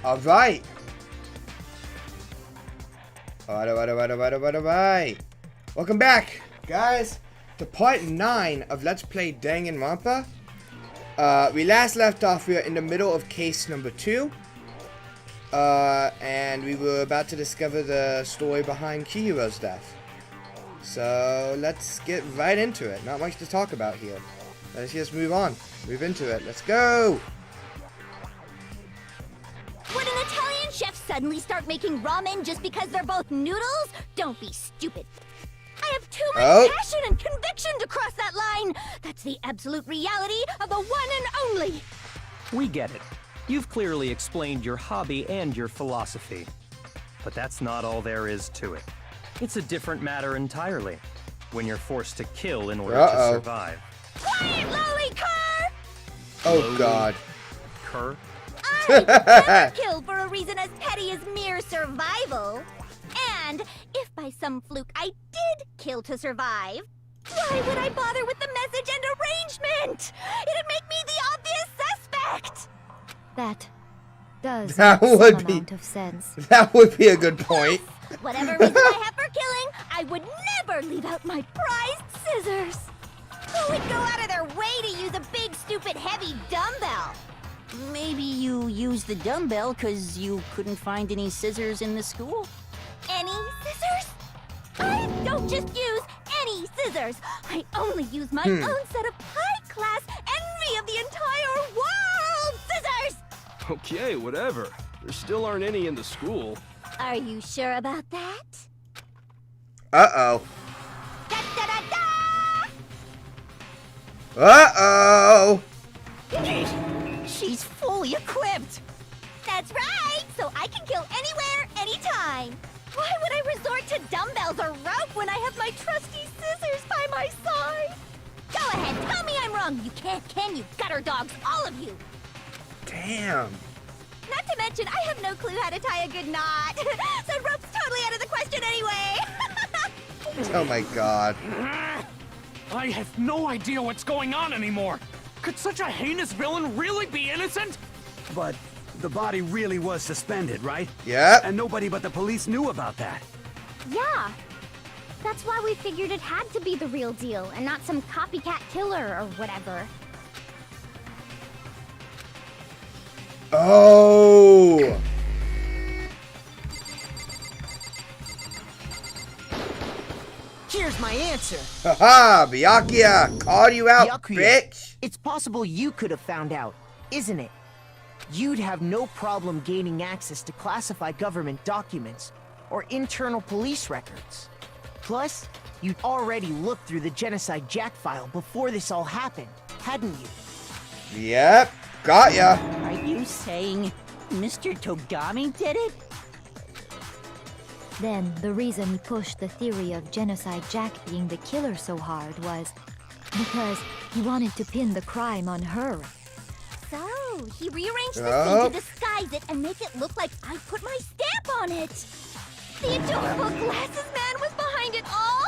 Alright. Alright. Welcome back, guys, to part 9 of Let's Play Danganronpa. We last left off, we were in the middle of case number 2. And we were about to discover the story behind Kihiro's death. So, let's get right into it. Not much to talk about here. Let's just move on. Move into it. Let's go! Would an Italian chef suddenly start making ramen just because they're both noodles? Don't be stupid. I have too much passion and conviction to cross that line. That's the absolute reality of the one and only. We get it. You've clearly explained your hobby and your philosophy. But that's not all there is to it. It's a different matter entirely. When you're forced to kill in order to survive. Quiet, lowly cur! Oh, God. Cur? I never kill for a reason as petty as mere survival. And if by some fluke I did kill to survive, why would I bother with the message and arrangement? It'd make me the obvious suspect. That does That make would some be amount of sense. That would be a good point. Whatever reason I have for killing, I would never leave out my prized scissors. Who would go out of their way to use a big, stupid, heavy dumbbell? Maybe you used the dumbbell because you couldn't find any scissors in the school? Any scissors? I don't just use any scissors. I only use my own set of high-class envy of the entire world scissors! Okay, whatever. There still aren't any in the school. Are you sure about that? Uh-oh. Da-da-da-da! Uh-oh. She's fully equipped! That's right! So I can kill anywhere, anytime! Why would I resort to dumbbells or rope when I have my trusty scissors by my side? Go ahead, tell me I'm wrong! You can't, can you, gutter dogs, all of you! Damn. Not to mention, I have no clue how to tie a good knot. So rope's totally out of the question anyway! Oh my God. I have no idea what's going on anymore! Could such a heinous villain really be innocent? But the body really was suspended, right? Yep. And nobody but the police knew about that. Yeah. That's why we figured it had to be the real deal and not some copycat killer or whatever. Oh. Here's my answer. Haha, Byakuya, called you out, Byakuya, bitch. it's possible you could have found out, isn't it? You'd have no problem gaining access to classified government documents or internal police records. Plus, you'd already looked through the Genocide Jack file before this all happened, hadn't you? Yep, got ya. Are you saying Mr. Togami did it? Then the reason he pushed the theory of Genocide Jack being the killer so hard was because he wanted to pin the crime on her. So, he rearranged the scene to disguise it and make it look like I put my stamp on it. The adorable glasses man was behind it all.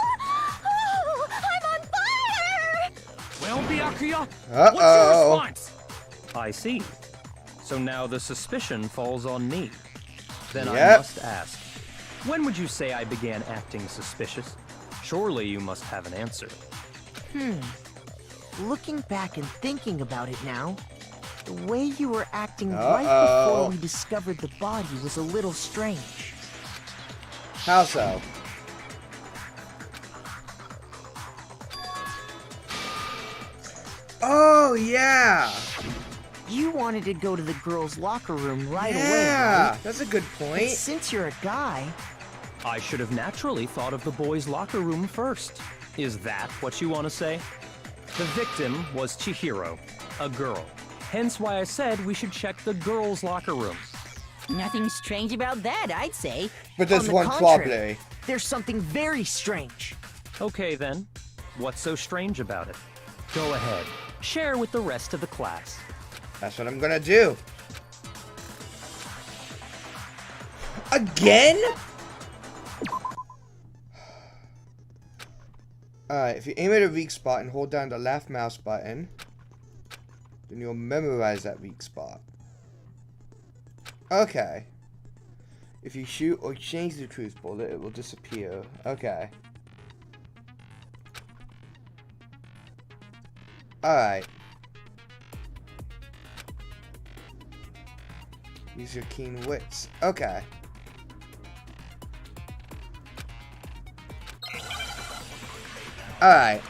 Oh, I'm on fire! Well, Byakuya, what's your response? I see. So now the suspicion falls on me. Then Yep. I must ask, when would you say I began acting suspicious? Surely you must have an answer. Looking back and thinking about it now, the way you were acting right before we discovered the body was a little strange. How so? Oh, yeah. You wanted to go to the girls' locker room right away, Yeah, right? that's a good But point. since you're a guy, I should have naturally thought of the boys' locker room first. Is that what you want to say? The victim was Chihiro, a girl. Hence why I said we should check the girls' locker room. nothing strange about that, I'd say. But there's On the one contrary, problem. There's something very strange. Okay then, what's so strange about it? Go ahead, share with the rest of the class. That's what I'm gonna do. Again? Alright, if you aim at a weak spot and hold down the left mouse button, then you'll memorize that weak spot. Okay. If you shoot or change the truth bullet, it will disappear. Okay. Alright. Use your keen wits. Okay. Alright.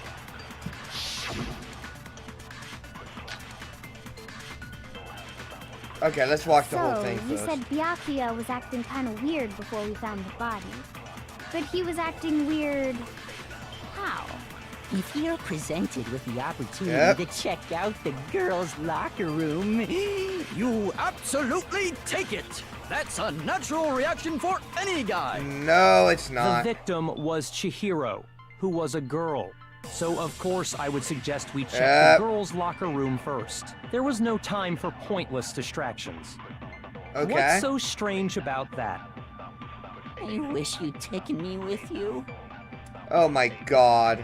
Okay, let's watch the whole thing So, you first. said Byakuya was acting kind of weird before we found the body. But he was acting weird... how? If you're presented with the opportunity Yep. to check out the girls' locker room, You absolutely take it! That's a natural reaction for any guy! No, it's The not. victim was Chihiro, who was a girl. So of course I would suggest we check Yep. the girls' locker room first. There was no time for pointless distractions. Okay. What's so strange about that? I wish you'd taken me with you. Oh my god.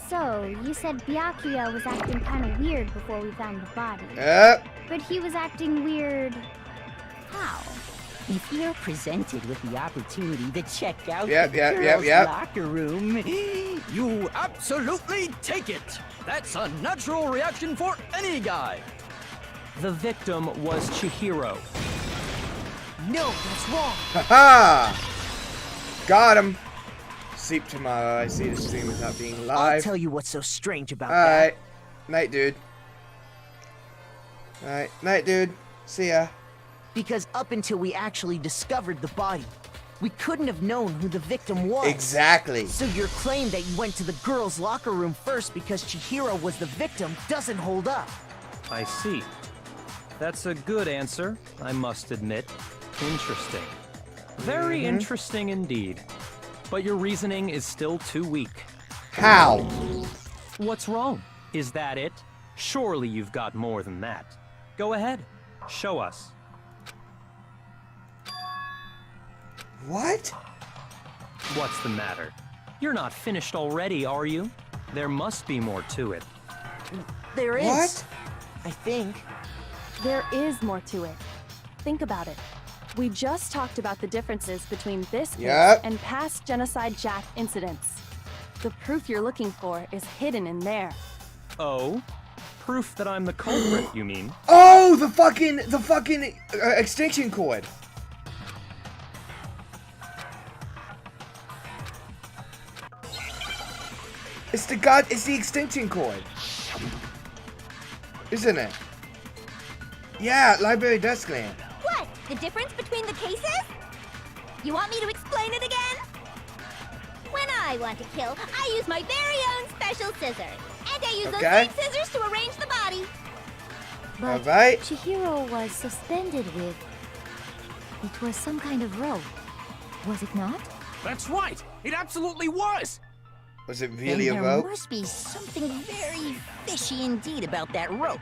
So, you said Byakuya was acting kind of weird before we found the body. Yep. But he was acting weird... how? If you're presented with the opportunity to check out Yep, the yep, yep, girls' yep. locker room, You absolutely take it! That's a natural reaction for any guy! The victim was Chihiro. No, that's wrong. Haha! Got him. Sleep tomorrow. I see the stream without being I'll live. tell you what's so strange about Alright. Night, dude. Alright. Night, dude. See ya. Because up until we actually discovered the body, we couldn't have known who the victim was. Exactly. So your claim that you went to the girls' locker room first because Chihiro was the victim doesn't hold up. I see. That's a good answer, I must admit. Interesting. Very interesting indeed. But your reasoning is still too weak. How? What's wrong? Is that it? Surely you've got more than that. Go ahead. Show us. What? What's the matter? You're not finished already, are you? There must be more to it. There is. What? I think. There is more to it. Think about it. We just talked about the differences between this case Yep. and past Genocide Jack incidents. The proof you're looking for is hidden in there. Oh? Proof that I'm the culprit, you mean? Oh, the fucking extinction cord. It's the extinction cord. Isn't it? Yeah, library desk lamp. What? The difference between the cases? You want me to explain it again? When I want to kill, I use my very own special scissors. And I use those Okay. same scissors to arrange the body. But Alright. Chihiro was suspended with... It was some kind of rope. Was it not? That's right! It absolutely was! Was it then really a there rope? must be something very fishy indeed about that rope.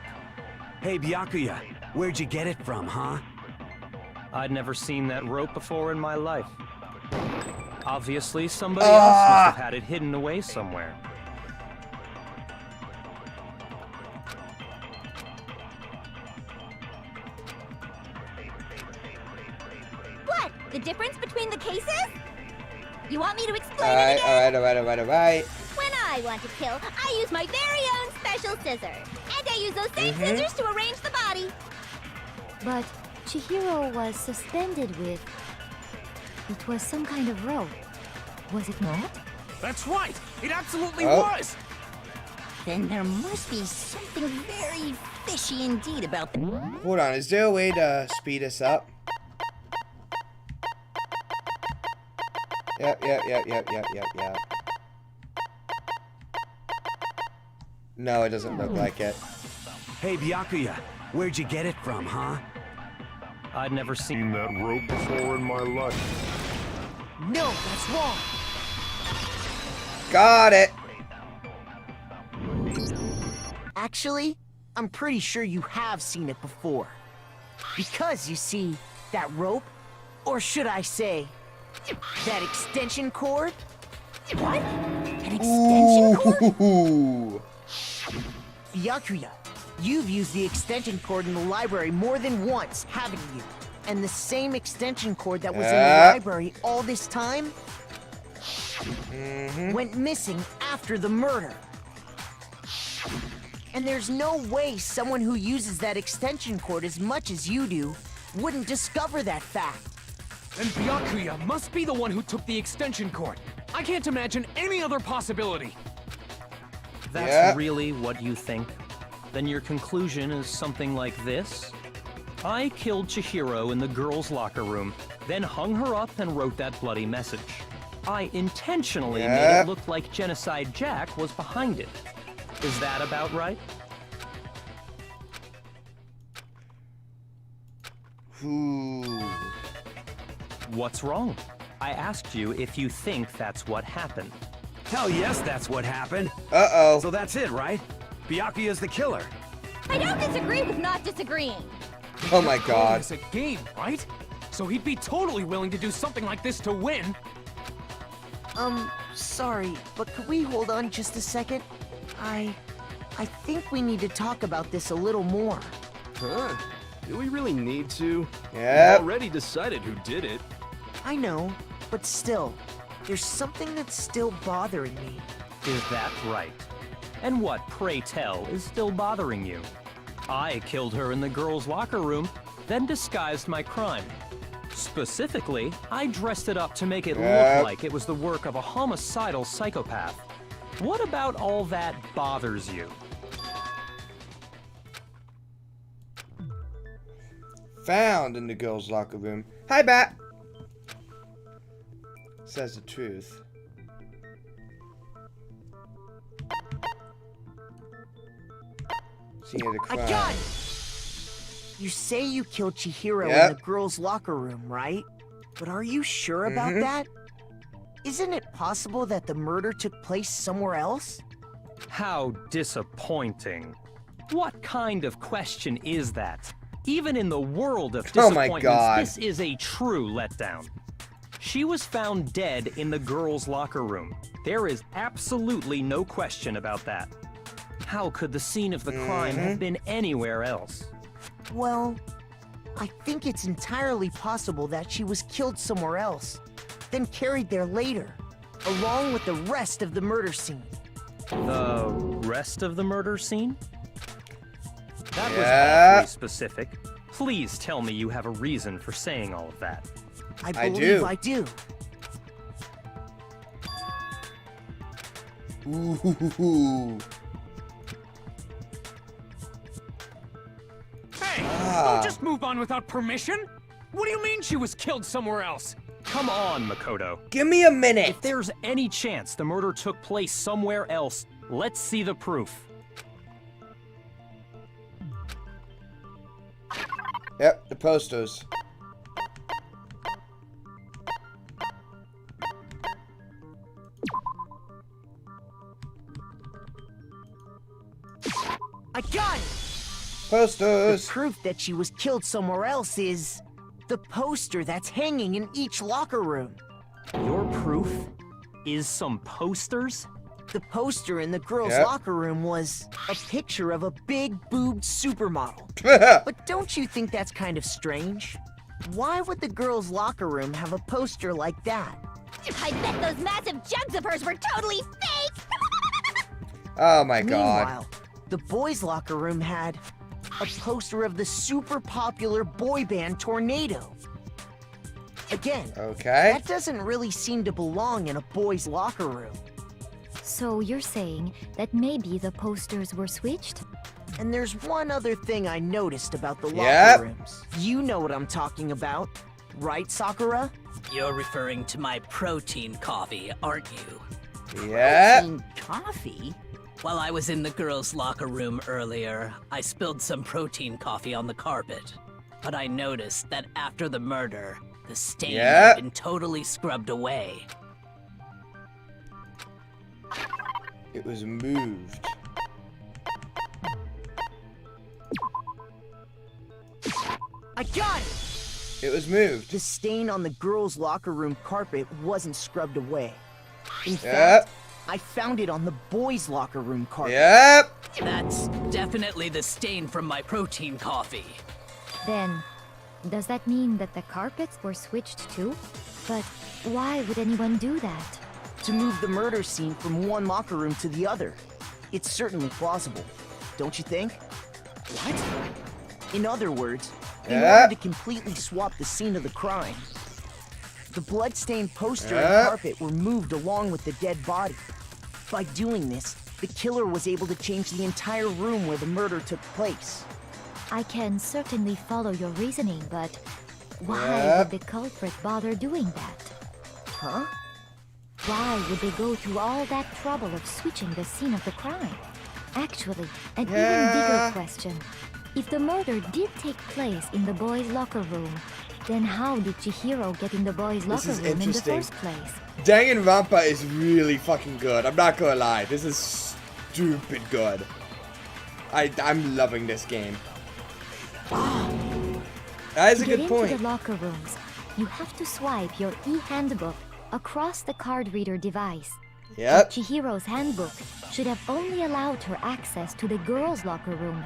Hey, Byakuya, where'd you get it from, huh? I'd never seen that rope before in my life. Obviously, somebody else must have had it hidden away somewhere. What? The difference between the cases? You want me to explain it Alright, again? alright. When I want to kill, I use my very own special scissors. And I use those same scissors to arrange the body. But Chihiro was suspended with... It was some kind of rope. Was it not? That's right! It absolutely Oh. was! Then there must be something very fishy indeed about the... Hold on, is there a way to speed us up? Yep. No, it doesn't look like it. Hey, Byakuya, where'd you get it from, huh? I'd never seen That rope before in my life. No, that's wrong. Got it. Actually, I'm pretty sure you have seen it before. Because, you see, that rope, or should I say, that extension cord? What? An extension cord? Ooh. Byakuya, you've used the extension cord in the library more than once, haven't you? And the same extension cord that was in the library all this time went missing after the murder. And there's no way someone who uses that extension cord as much as you do wouldn't discover that fact. And Byakuya must be the one who took the extension cord. I can't imagine any other possibility. That's really what you think? Then your conclusion is something like this? I killed Chihiro in the girls' locker room, then hung her up and wrote that bloody message. I intentionally made it look like Genocide Jack was behind it. Is that about right? What's wrong? I asked you if you think that's what happened. Hell yes, that's what happened. Uh-oh. So that's it, right? Byakuya's the killer. I don't disagree with not disagreeing. Oh my god. It's a game, right? So he'd be totally willing to do something like this to win. Sorry, but could we hold on just a second? I think we need to talk about this a little more. Huh? Do we really need to? Yep. We've already decided who did it. I know, but still, there's something that's still bothering me. Is that right? And what, pray tell, is still bothering you? I killed her in the girls' locker room, then disguised my crime. Specifically, I dressed it up to make it look like it was the work of a homicidal psychopath. What about all that bothers you? Found in the girls' locker room. Hi, Bat. Says the truth. Scene of the crime. I got it! You say you killed Chihiro in the girls' locker room, right? But are you sure about that? Isn't it possible that the murder took place somewhere else? How disappointing. What kind of question is that? Even in the world of disappointments, this is a true letdown. She was found dead in the girls' locker room. There is absolutely no question about that. How could the scene of the crime have been anywhere else? Well, I think it's entirely possible that she was killed somewhere else, then carried there later, along with the rest of the murder scene. The rest of the murder scene? That was awfully specific. Please tell me you have a reason for saying all of that. I believe I do. Ooh. Hey, don't just move on without permission. What do you mean she was killed somewhere else? Come on, Makoto. Give me a minute. If there's any chance the murder took place somewhere else, let's see the proof. Yep, the posters. I got it! Posters! The proof that she was killed somewhere else is the poster that's hanging in each locker room. Your proof is some posters? The poster in the girls' locker room was a picture of a big-boobed supermodel. But don't you think that's kind of strange? Why would the girls' locker room have a poster like that? I bet those massive jugs of hers were totally fake! Oh my god. Meanwhile, the boys' locker room had a poster of the super popular boy band Tornado. Again, that doesn't really seem to belong in a boys' locker room. So you're saying that maybe the posters were switched? And there's one other thing I noticed about the locker rooms. You know what I'm talking about, right, Sakura? You're referring to my protein coffee, aren't you? Yeah. Protein coffee? While I was in the girls' locker room earlier, I spilled some protein coffee on the carpet. But I noticed that after the murder, the stain had been totally scrubbed away. It was moved. I got it! It was moved. The stain on the girls' locker room carpet wasn't scrubbed away. In fact, I found it on the boys' locker room carpet. Yep. That's definitely the stain from my protein coffee. Then, does that mean that the carpets were switched too? But why would anyone do that? To move the murder scene from one locker room to the other. It's certainly plausible, don't you think? What? In other words, they Yeah. wanted to completely swap the scene of the crime. The blood-stained poster and carpet were moved along with the dead body. By doing this, the killer was able to change the entire room where the murder took place. I can certainly follow your reasoning, but why Yep. would the culprit bother doing that? Huh? Why would they go through all that trouble of switching the scene of the crime? Actually, an even Yeah. bigger question. If the murder did take place in the boys' locker room, then how did Chihiro get in the boys' locker is room in the interesting. first place? Danganronpa is really fucking good. I'm not gonna lie. This is stupid good. I'm loving this game. That is a To good get into point. the locker rooms, you have to swipe your e-handbook across the card reader device. Yep. Chihiro's handbook should have only allowed her access to the girls' locker room.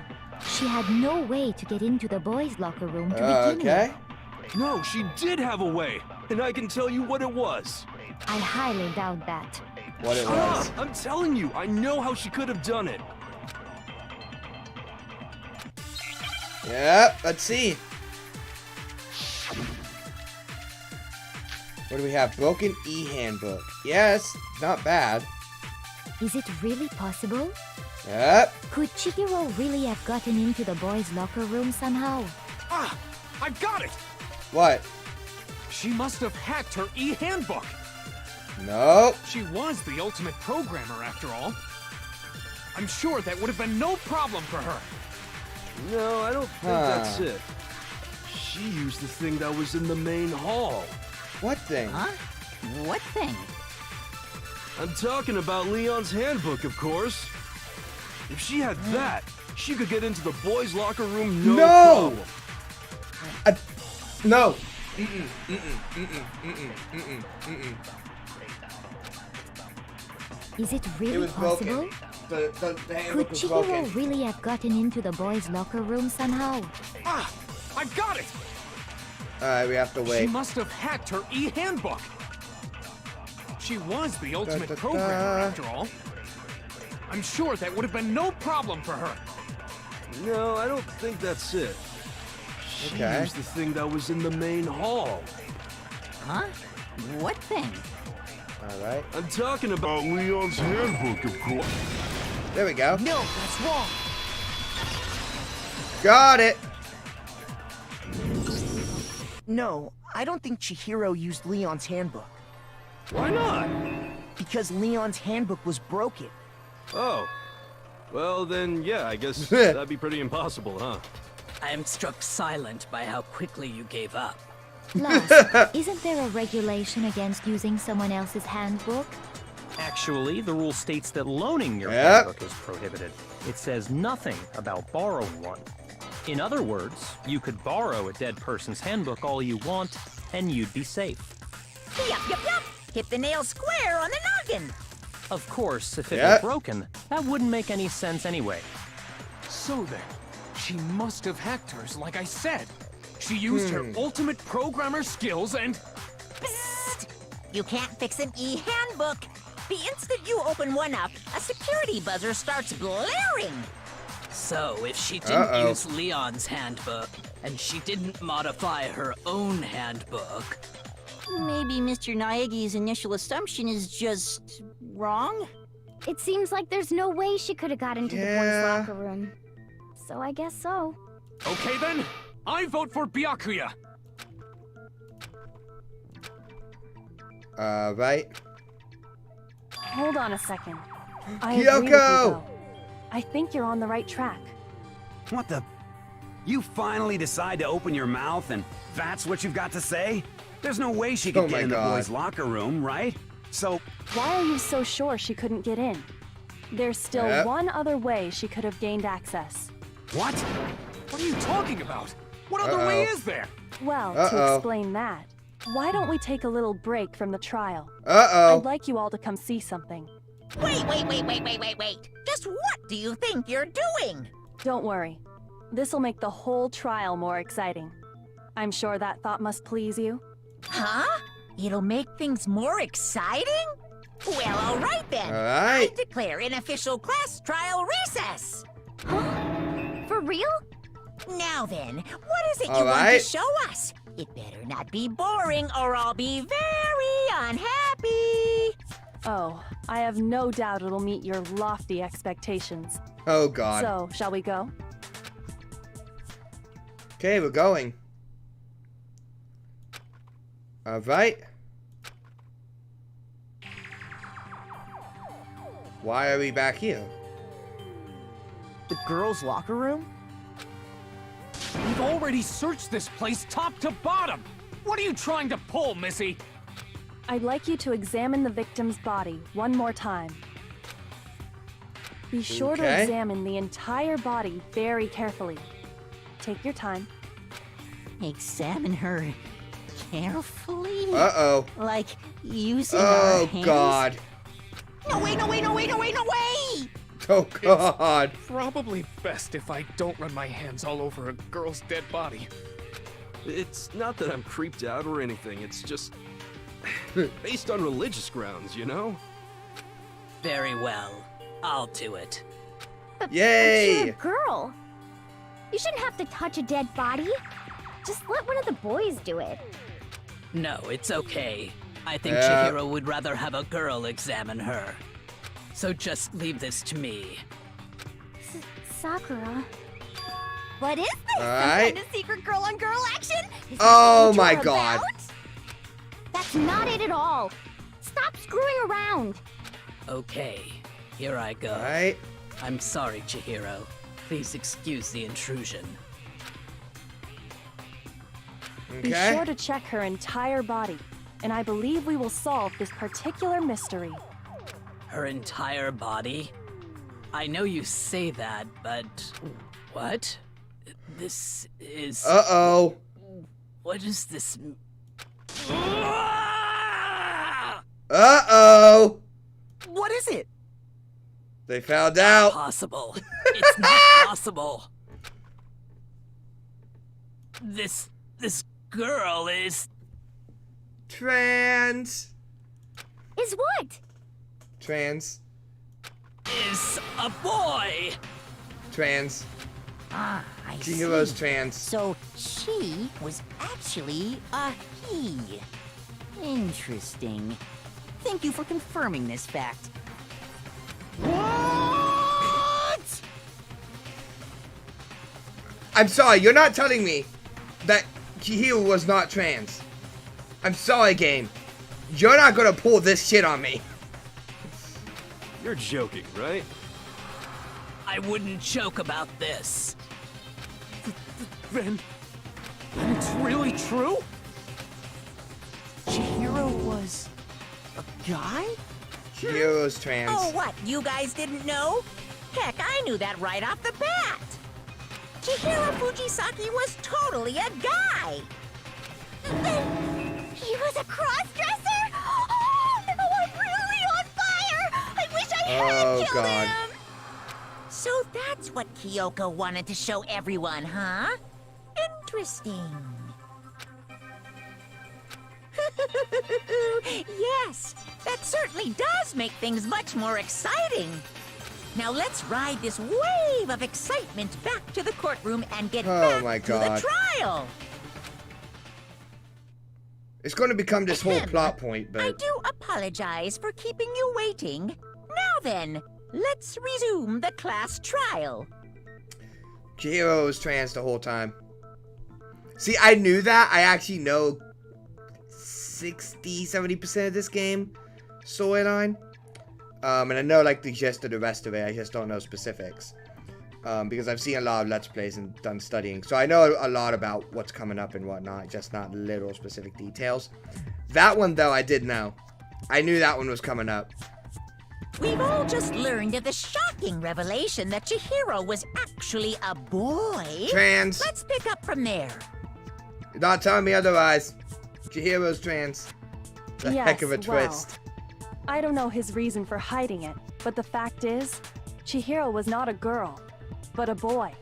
She had no way to get into the boys' locker room to begin Okay. with. No, she did have a way, and I can tell you what it was. I highly doubt that. What it Shut up! was. I'm telling you, I know how she could have done it. Yep. Let's see. What do we have? Broken e-handbook. Yes. Not bad. Is it really possible? Yep. Could Chihiro really have gotten into the boys' locker room somehow? Ah! I've got it! What? She must have hacked her e-handbook. Nope. She was the ultimate programmer, after all. I'm sure that would have been no problem for her. No, I don't think that's it. She used the thing that was in the main hall. What thing? Huh? What thing? I'm talking about Leon's handbook, of course. If she had that, she could get into the boys' locker room no problem. No. Is it really It was possible? broken. The Could handbook was Chihiro broken. really have gotten into the boys' locker room somehow? Ah! I've got it! Alright, we have to She wait. must have hacked her e-handbook. She was the ultimate Da, da, programmer, da. after all. I'm sure that would have been no problem for her. No, I don't think that's it. She Okay. used the thing that was in the main hall. Huh? What thing? Alright. I'm talking about Leon's handbook, of course. There we go. No, that's wrong. Got it. No, I don't think Chihiro used Leon's handbook. Why not? Because Leon's handbook was broken. Oh. Well, then, yeah, I guess that'd be pretty impossible, huh? I am struck silent by how quickly you gave up. Plus, isn't there a regulation against using someone else's handbook? Actually, the rule states that loaning your Yep. handbook is prohibited. It says nothing about borrowing one. In other words, you could borrow a dead person's handbook all you want, and you'd be safe. Yup, yup, yup. Hit the nail square on the noggin. Of course, if it Yeah. was broken, that wouldn't make any sense anyway. So then, she must have hacked hers, like I said. She used her ultimate programmer skills and... Psst! You can't fix an e-handbook. The instant you open one up, a security buzzer starts blaring. So, if she didn't Uh-oh. use Leon's handbook, and she didn't modify her own handbook, Maybe Mr. Naegi's initial assumption is just wrong? It seems like there's no way she could have got into the Yeah. boys' locker room. So I guess so. Okay then, I vote for Byakuya. Right. Hold on a second. I agree with you, Kyoko! though. I think you're on the right track. What the? You finally decide to open your mouth and that's what you've got to say? There's no way she could Oh get my in the God. boys' locker room, right? So, Why are you so sure she couldn't get in? There's still Yep. one other way she could have gained access. what? What are you talking about? What other way is there? Well, to Uh-oh. explain that, why don't we take a little break from the trial? Uh-oh. I'd like you all to come see something. Wait. Just what do you think you're doing? Don't worry. This'll make the whole trial more exciting. I'm sure that thought must please you. Huh? It'll make things more exciting? Well, all right then. All right. I declare an official class trial recess. Huh? For real? Now then, what is it you All want to right. show us? It better not be boring or I'll be very unhappy. Oh, I have no doubt it'll meet your lofty expectations. Oh, God. So, shall we go? Okay, we're going. All right. Why are we back here? The girls' locker room? We've already searched this place top to bottom. What are you trying to pull, Missy? I'd like you to examine the victim's body one more time. Be sure to Okay. examine the entire body very carefully. Take your time. Examine her carefully? Uh-oh. Like using our Oh, hands? God. No way! Oh, God. Probably best if I don't run my hands all over a girl's dead body. It's not that I'm creeped out or anything, it's just based on religious grounds, you know? Very well. I'll do it. But Yay! you're a girl. You shouldn't have to touch a dead body. Just let one of the boys do it. No, it's okay. I think Yeah. Chihiro would rather have a girl examine her. So just leave this to me. Sakura. What is this? All right. Some kind of secret girl-on-girl action? Is Oh, that what my you're God. about? That's not it at all. Stop screwing around. Okay, here I go. All right. I'm sorry, Chihiro. Please excuse the intrusion. Be Okay. sure to check her entire body, and I believe we will solve this particular mystery. Her entire body? I know you say that, but... What? This is... Uh-oh. What is this... Uh-oh. What is it? They found out. Possible. It's not possible. This girl is... Trans. Is what? Trans. is a boy. Trans. Ah, I see. Chihiro's trans. So she was actually a he. Interesting. Thank you for confirming this fact. What? I'm sorry, you're not telling me that Chihiro was not trans. I'm sorry, game. You're not gonna pull this shit on me. You're joking, right? I wouldn't joke about this. Then it's really true? Chihiro was a guy? Chihiro's trans. Oh, what? You guys didn't know? Heck, I knew that right off the bat. Chihiro Fujisaki was totally a guy. Then he was a cross-dresser? Oh, no, I'm really on fire! I wish I had Oh, killed God. him! So that's what Kyoko wanted to show everyone, huh? Interesting. Yes, that certainly does make things much more exciting. Now let's ride this wave of excitement back to the courtroom and get Oh my back to the God. trial. It's going to become this whole plot point, I but do apologize for keeping you waiting. Now then, let's resume the class trial. Chihiro was trans the whole time. See, I knew that. I actually know 60-70% of this game storyline. And I know like the gist of the rest of it. I just don't know specifics. Because I've seen a lot of Let's Plays and done studying. So I know a lot about what's coming up and whatnot. Just not literal specific details. That one, though, I did know. I knew that one was coming up. We've all just learned of the shocking revelation that Chihiro was actually a boy. Trans. Let's pick up from there. You're not telling me otherwise. Chihiro's trans. It's a Yes, heck of a well. twist. I don't know his reason for hiding it, but the fact is, Chihiro was not a girl, but a boy.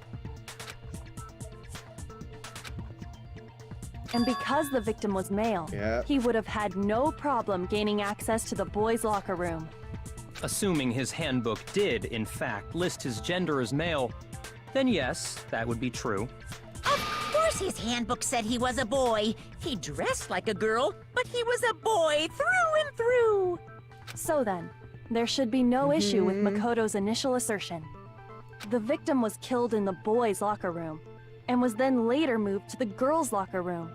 And because the victim was male, he would have had no problem gaining access to the boys' locker room. Assuming his handbook did, in fact, list his gender as male, then yes, that would be true. Of course his handbook said he was a boy. He dressed like a girl, but he was a boy through and through. So then, there should be no issue with Makoto's initial assertion. The victim was killed in the boys' locker room, and was then later moved to the girls' locker room.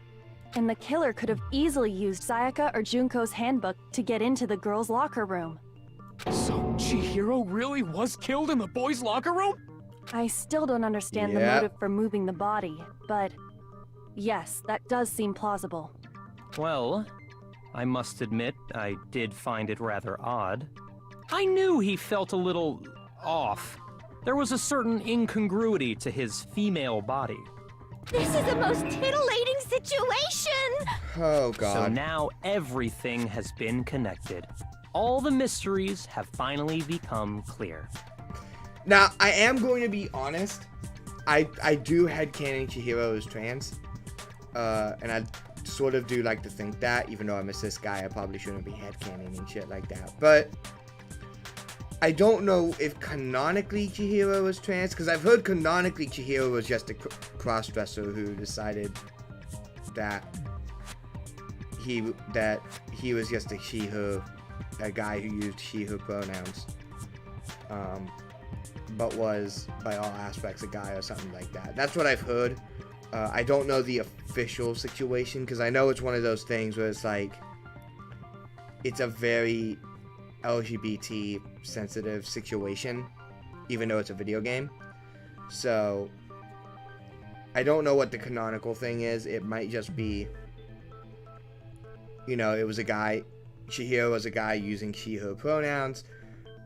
And the killer could have easily used Sayaka or Junko's handbook to get into the girls' locker room. So Chihiro really was killed in the boys' locker room? I still don't understand the motive for moving the body, but yes, that does seem plausible. Well, I must admit, I did find it rather odd. I knew he felt a little off. There was a certain incongruity to his female body. This is a most titillating situation! Oh, God. So now everything has been connected. All the mysteries have finally become clear. Now, I am going to be honest. I do headcanon Chihiro as trans. And I sort of do like to think that, even though I'm a cis guy, I probably shouldn't be headcanoning and shit like that. But I don't know if canonically Chihiro was trans, because I've heard canonically Chihiro was just a cross-dresser who decided that he was just a she/her, a guy who used she/her pronouns, but was by all aspects a guy or something like that. That's what I've heard. I don't know the official situation, because I know it's one of those things where it's like, it's a very LGBT sensitive situation, even though it's a video game. So I don't know what the canonical thing is. It might just be, you know, it was a guy, Chihiro was a guy using she/her pronouns.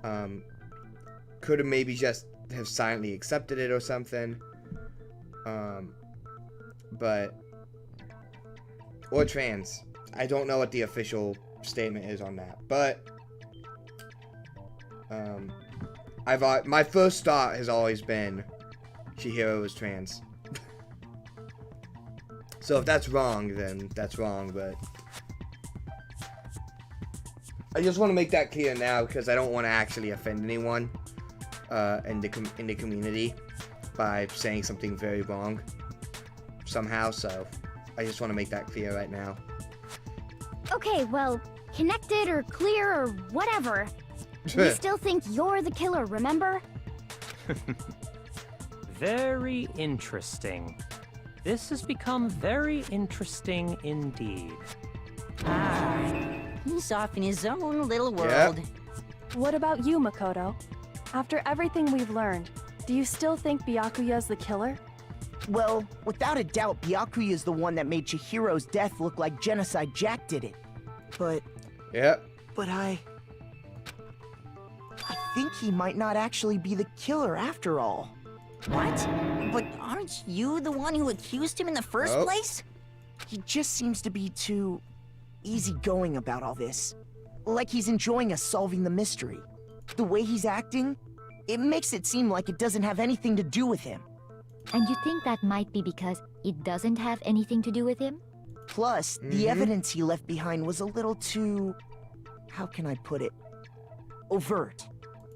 Could have maybe just have silently accepted it or something. But or trans. I don't know what the official statement is on that, but my first thought has always been Chihiro was trans. So if that's wrong, then that's wrong, but I just want to make that clear now, because I don't want to actually offend anyone in the community by saying something very wrong somehow, so I just want to make that clear right now. Okay, well, connected or clear or whatever. We still think you're the killer, remember? Very interesting. This has become very interesting indeed. He's off in his own little world. What about you, Makoto? After everything we've learned, do you still think Byakuya's the killer? Well, without a doubt, Byakuya is the one that made Chihiro's death look like Genocide Jack did it. But... But I think he might not actually be the killer after all. What? But aren't you the one who accused him in the first place? He just seems to be too easygoing about all this. Like he's enjoying us solving the mystery. The way he's acting, it makes it seem like it doesn't have anything to do with him. And you think that might be because it doesn't have anything to do with him? Plus, the evidence he left behind was a little too... how can I put it? Overt.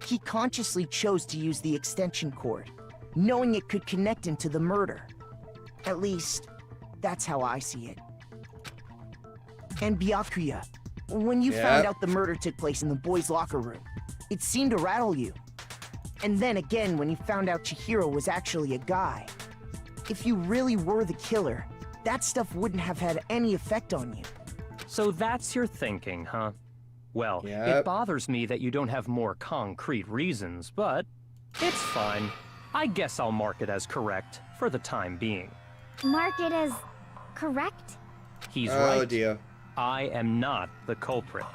He consciously chose to use the extension cord, knowing it could connect him to the murder. At least, that's how I see it. And Byakuya, when you found out the murder took place in the boys' locker room, it seemed to rattle you. And then again when you found out Chihiro was actually a guy. If you really were the killer, that stuff wouldn't have had any effect on you. So that's your thinking, huh? Well, it bothers me that you don't have more concrete reasons, but it's fine. I guess I'll mark it as correct for the time being. Mark it as correct? He's right. Oh dear. I am not the culprit.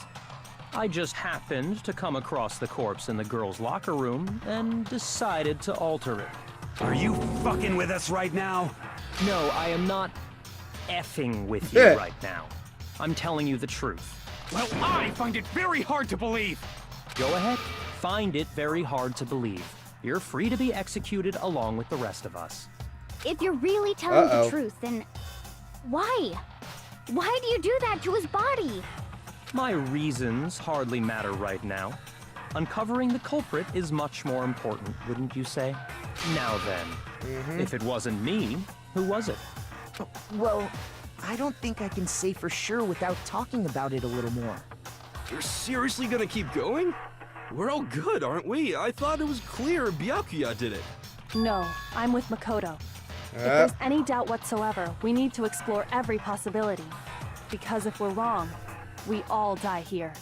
I just happened to come across the corpse in the girls' locker room and decided to alter it. Are you fucking with us right now? No, I am not effing with you right now. I'm telling you the truth. Well, I find it very hard to believe. Go ahead. Find it very hard to believe. You're free to be executed along with the rest of us. If you're really telling the truth, then why? Why do you do that to his body? My reasons hardly matter right now. Uncovering the culprit is much more important, wouldn't you say? Now then, if it wasn't me, who was it? Well, I don't think I can say for sure without talking about it a little more. You're seriously gonna keep going? We're all good, aren't we? I thought it was clear Byakuya did it. No, I'm with Makoto. If there's any doubt whatsoever, we need to explore every possibility. Because if we're wrong, we all die here.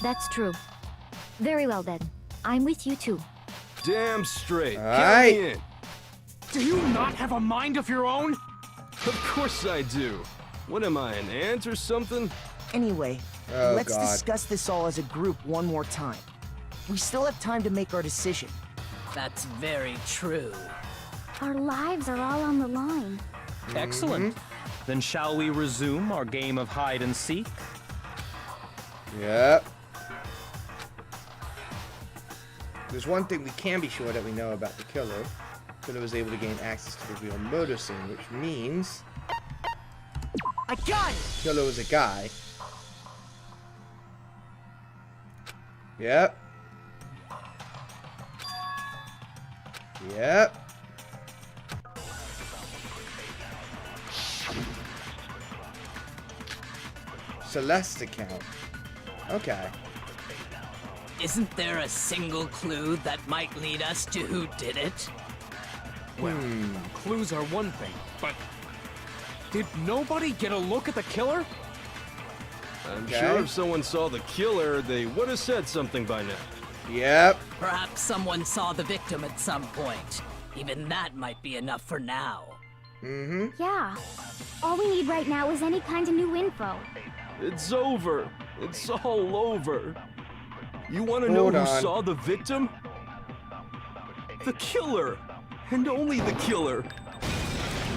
That's true. Very well then. I'm with you too. Damn straight. Alright. Count me in. Do you not have a mind of your own? Of course I do. What am I, an ant or something? Anyway, Oh, let's God. discuss this all as a group one more time. We still have time to make our decision. That's very true. Our lives are all on the line. Excellent. Then shall we resume our game of hide and seek? Yep. There's one thing we can be sure that we know about the killer. Killer was able to gain access to the real murder scene, which means I got it! killer was a guy. Yep. Yep. Celeste account. Okay. Isn't there a single clue that might lead us to who did it? Well, clues are one thing, but did nobody get a look at the killer? I'm Okay. sure if someone saw the killer, they would have said something by now. Yep. Perhaps someone saw the victim at some point. Even that might be enough for now. Yeah. All we need right now is any kind of new info. It's over. It's all over. You want to know Hold who on. saw the victim? The killer. And only the killer.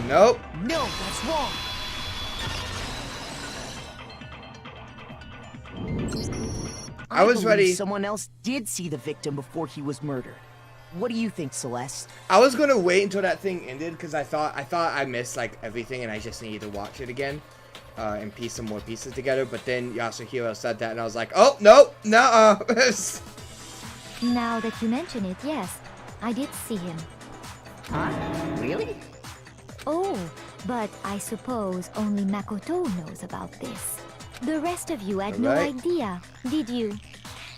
Nope. No, that's wrong! I was believe ready. Someone else did see the victim before he was murdered. What do you think, Celeste? I was gonna wait until that thing ended because I thought I missed like everything and I just needed to watch it again and piece some more pieces together. But then Yasuhiro said that and I was like, oh no, no. Now that you mention it, yes, I did see him. Huh? Really? Oh, but I suppose only Makoto knows about this. The rest of you had no Alright. idea, did you?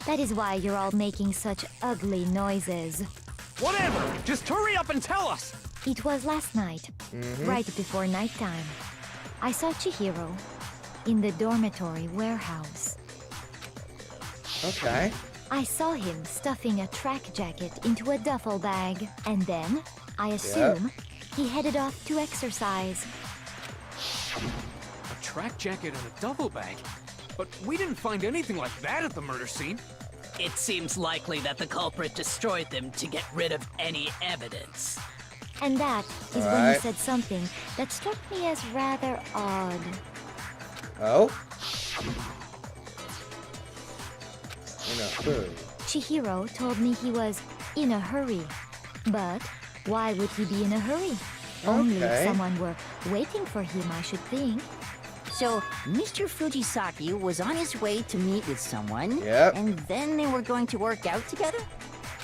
That is why you're all making such ugly noises. Whatever! Just hurry up and tell us! It was last night, right before nighttime. I saw Chihiro in the dormitory warehouse. Okay. I saw him stuffing a track jacket into a duffel bag, and then, I assume, he headed off to exercise. A track jacket and a duffel bag? But we didn't find anything like that at the murder scene. It seems likely that the culprit destroyed them to get rid of any evidence. And that is when he Alright. said something that struck me as rather odd. Oh. In a hurry. Chihiro told me he was in a hurry. But why would he be in a hurry? Only if Okay. someone were waiting for him, I should think. So, Mr. Fujisaki was on his way to meet with someone, Yep. and then they were going to work out together?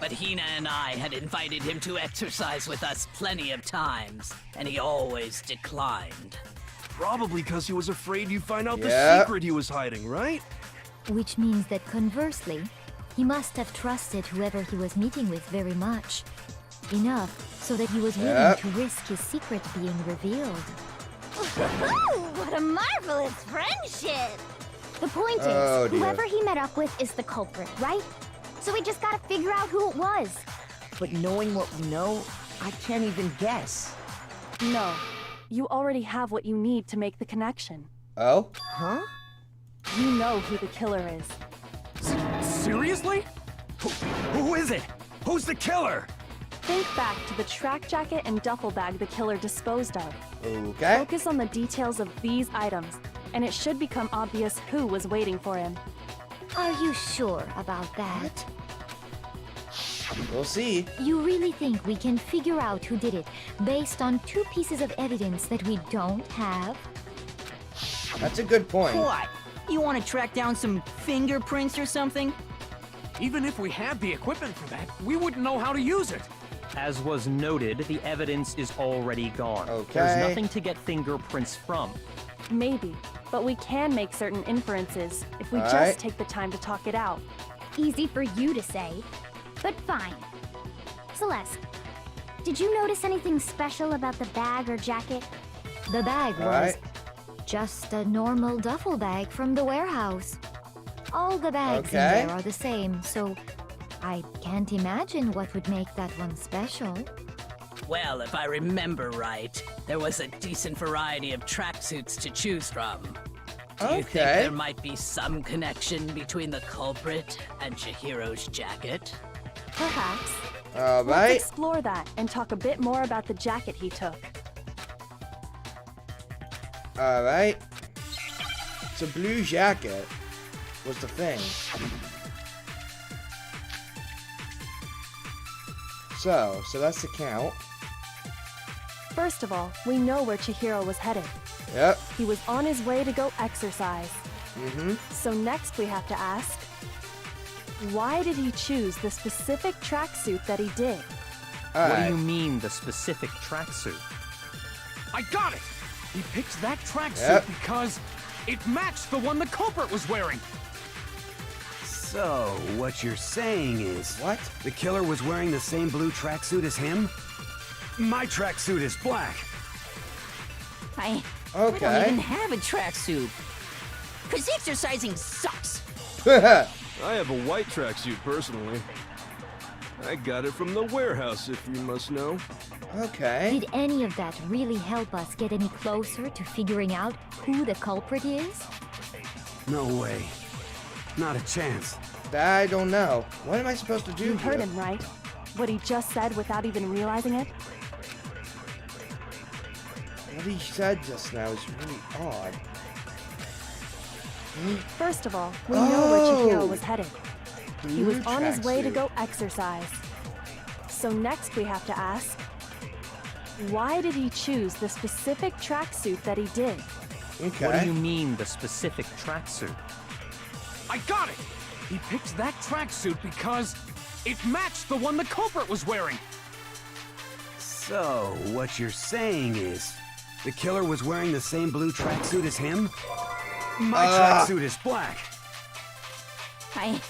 But Hina and I had invited him to exercise with us plenty of times, and he always declined. Probably because he was afraid you'd find out Yeah. the secret he was hiding, right? Which means that conversely, he must have trusted whoever he was meeting with very much. Enough so that he was willing Yep. to risk his secret being revealed. What a marvelous friendship! The point Oh, is, dear. whoever he met up with is the culprit, right? So we just gotta figure out who it was. But knowing what we know, I can't even guess. No, you already have what you need to make the connection. Oh. Huh? You know who the killer is. Seriously? Who is it? Who's the killer? Think back to the track jacket and duffel bag the killer disposed of. Okay. Focus on the details of these items, and it should become obvious who was waiting for him. Are you sure about that? We'll see. You really think we can figure out who did it based on 2 pieces of evidence that we don't have? That's a good point. What? You want to track down some fingerprints or something? Even if we had the equipment for that, we wouldn't know how to use it. As was noted, the evidence is already gone. Okay. There's nothing to get fingerprints from. Maybe, but we can make certain inferences if we Alright. just take the time to talk it out. Easy for you to say, but fine. Celeste, did you notice anything special about the bag or jacket? The bag was Alright. just a normal duffel bag from the warehouse. All the bags in Okay. there are the same, so I can't imagine what would make that one special. Well, if I remember right, there was a decent variety of tracksuits to choose from. Do you think Okay. there might be some connection between the culprit and Chihiro's jacket? Perhaps. All Let's right. explore that and talk a bit more about the jacket he took. All right. It's a blue jacket. Was the thing. So that's the count. First of all, we know where Chihiro was headed. Yep. He was on his way to go exercise. Mm-hmm. So next we have to ask, why did he choose the specific tracksuit that he did? All What right. do you mean, the specific tracksuit? I got it! He picked that tracksuit Yep. because it matched the one the culprit was wearing. So, what you're saying is... What? The killer was wearing the same blue tracksuit as him? My tracksuit is black. I Okay. don't even have a tracksuit. Cause exercising sucks. I have a white tracksuit personally. I got it from the warehouse, if you must know. Okay. Did any of that really help us get any closer to figuring out who the culprit is? No way. Not a chance. I don't know. What am I supposed to do? You heard here? him, right? What he just said without even realizing it? What he said just now is really odd. First of all, we know where Chihiro Oh. was headed. He Blue was on his way to tracksuit. go exercise. So next we have to ask, why did he choose the specific tracksuit that he did? Okay. What do you mean, the specific tracksuit? I got it! He picked that tracksuit because it matched the one the culprit was wearing. So, what you're saying is... The killer was wearing the same blue tracksuit as him? My tracksuit is black. I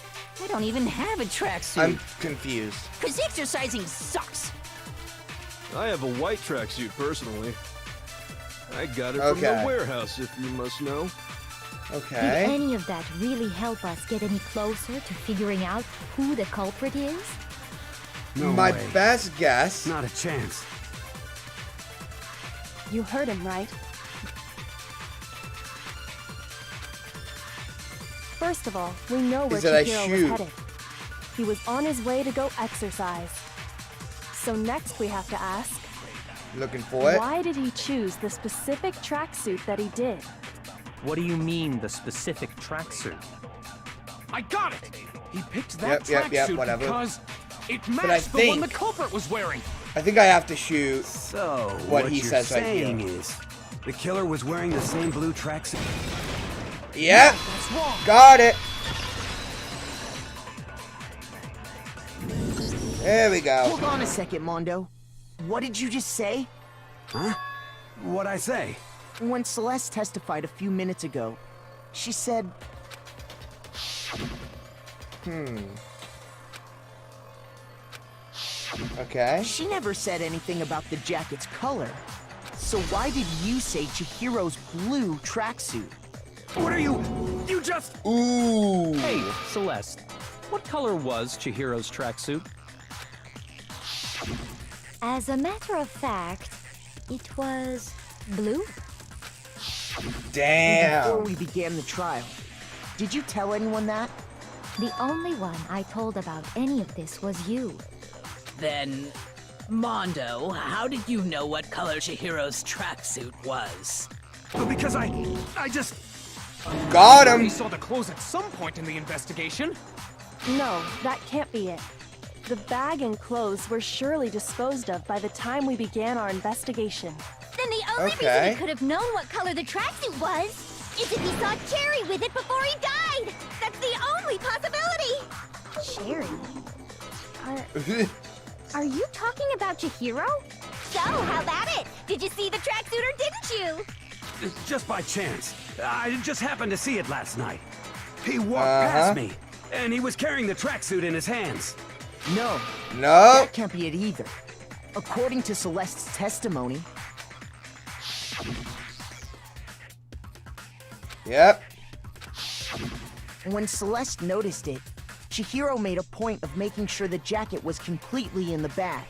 don't even have a tracksuit. I'm confused. Cause exercising sucks. I have a white tracksuit personally. I got it from the Okay. warehouse, if you must know. Did Okay. any of that really help us get any closer to figuring out who the culprit is? No My way. best guess. Not a chance. You heard him, right? First of all, we know where Is it a Chihiro was shoe? headed. He was on his way to go exercise. So next we have to ask, Looking for it. why did he choose the specific tracksuit that he did? What do you mean, the specific tracksuit? I got it! He picked that Yep, tracksuit whatever. because it I matched the one the think- culprit was wearing. I think I have to shoot. So, What what he you're says right here. saying is... The killer was wearing the same blue tracksuit... Yep. That's wrong. Got it. There we go. Hold on a second, Mondo. What did you just say? Huh? What'd I say? When Celeste testified a few minutes ago, she said... Okay. She never said anything about the jacket's color. So why did you say Chihiro's blue tracksuit? What are you... You just... Ooh. Hey, Celeste, what color was Chihiro's tracksuit? As a matter of fact, it was blue. Before Damn. we began the trial, did you tell anyone that? The only one I told about any of this was you. Then, Mondo, how did you know what color Chihiro's tracksuit was? Because I Got him! We saw the clothes at some point in the investigation. No, that can't be it. The bag and clothes were surely disposed of by the time we began our investigation. Then the only reason he could have known what color the tracksuit was is if he saw Cherry with it before he died. That's the only possibility. Cherry? Are you talking about Chihiro? So, how about it? Did you see the tracksuit or didn't you? Just by chance. I just happened to see it last night. He walked past me, and he was carrying the tracksuit in his hands. No. No. That can't be it either. According to Celeste's testimony. Yep. When Celeste noticed it, Chihiro made a point of making sure the jacket was completely in the bag.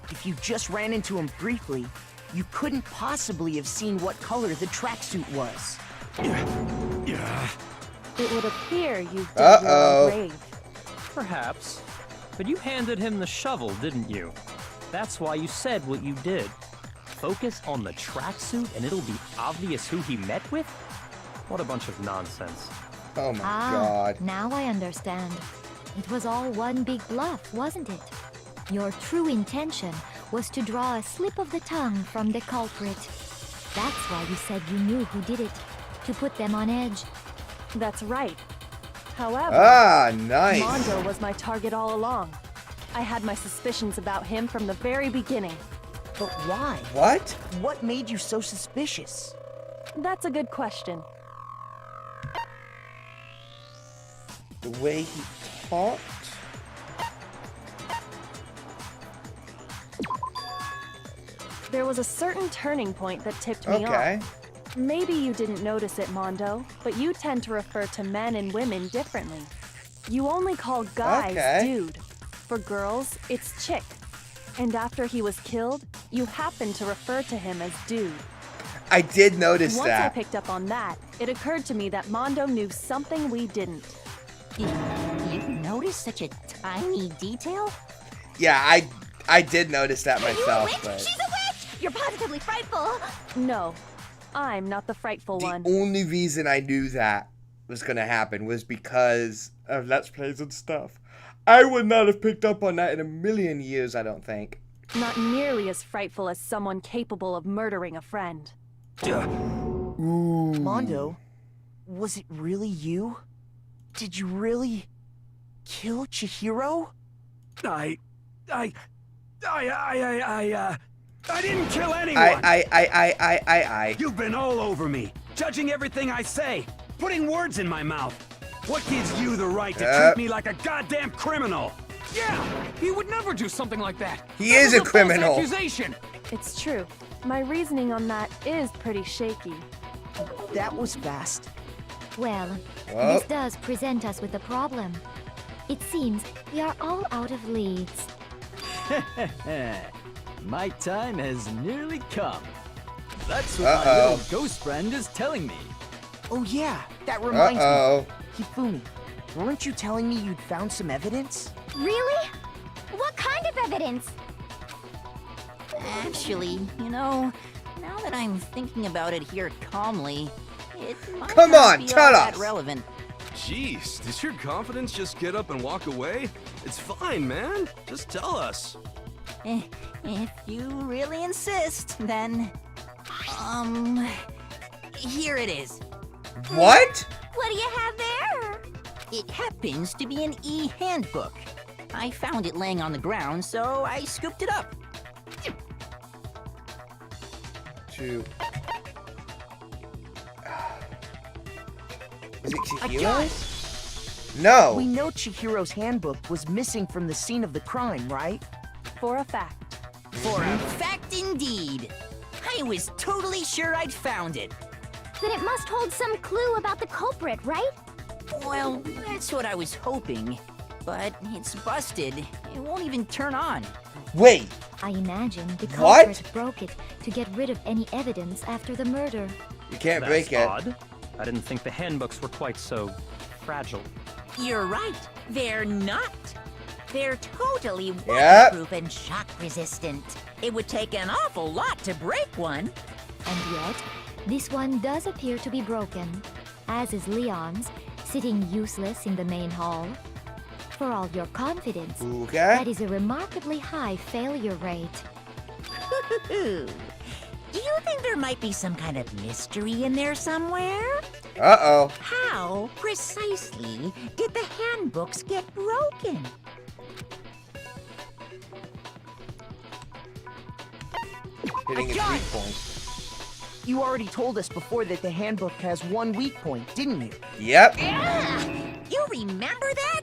If you just ran into him briefly, you couldn't possibly have seen what color the tracksuit was. Yeah. It would appear you've dug your own grave. Perhaps. But you handed him the shovel, didn't you? That's why you said what you did. Focus on the tracksuit and it'll be obvious who he met with? What a bunch of nonsense. Oh my god. Now I understand. It was all one big bluff, wasn't it? Your true intention was to draw a slip of the tongue from the culprit. That's why you said you knew who did it, to put them on edge. That's right. However, nice. Mondo was my target all along. I had my suspicions about him from the very beginning. But why? What? What made you so suspicious? That's a good question. The way he talked? There was a certain turning point that tipped me off. Maybe you didn't notice it, Mondo, but you tend to refer to men and women differently. You only call guys dude. For girls, it's chick. And after he was killed, you happened to refer to him as dude. I did notice Once that. I picked up on that, it occurred to me that Mondo knew something we didn't. You noticed such a tiny detail? Yeah, I did notice that myself. Are you a witch? She's a witch! You're positively frightful. No, I'm not the frightful one. The only reason I knew that was gonna happen was because of Let's Plays and stuff. I would not have picked up on that in a million years, I don't think. Not nearly as frightful as someone capable of murdering a friend. Ooh. Mondo, was it really you? Did you really kill Chihiro? I didn't kill anyone! You've been all over me, judging everything I say, putting words in my mouth. What gives you the right to treat me like a goddamn criminal? Yeah, he would never do something like that. He is a criminal. False accusation. It's true. My reasoning on that is pretty shaky. That was fast. Well, this does present us with a problem. It seems we are all out of leads. My time has nearly come. That's what my little ghost friend is telling me. Oh yeah, that reminds me. Hifumi, weren't you telling me you'd found some evidence? Really? What kind of evidence? Actually, you know, now that I'm thinking about it here calmly, it might Come not on, be tell all us. that relevant. Jeez, does your confidence just get up and walk away? It's fine, man. Just tell us. If you really insist, then... here it is. What? What do you have there? It happens to be an e-handbook. I found it laying on the ground, so I scooped it up. Is it I got Chihiro's? No. We know Chihiro's handbook was missing from the scene of the crime, right? For a fact. For a fact indeed. I was totally sure I'd found it. Then it must hold some clue about the culprit, right? Well, that's what I was hoping. But it's busted. It won't even turn on. Wait. I imagine the What? culprit broke it to get rid of any evidence after the murder. You can't That's break it. Odd. I didn't think the handbooks were quite so fragile. You're right. They're not. They're totally Yep. waterproof and shock resistant. It would take an awful lot to break one. And yet, this one does appear to be broken. as is Leon's, sitting useless in the main hall. For all your confidence, Okay. that is a remarkably high failure rate. Do you think there might be some kind of mystery in there somewhere? Uh-oh. How precisely did the handbooks get broken? Hitting its weak point. You already told us before that the handbook has one weak point, didn't you? Yep. Yeah! You remember that?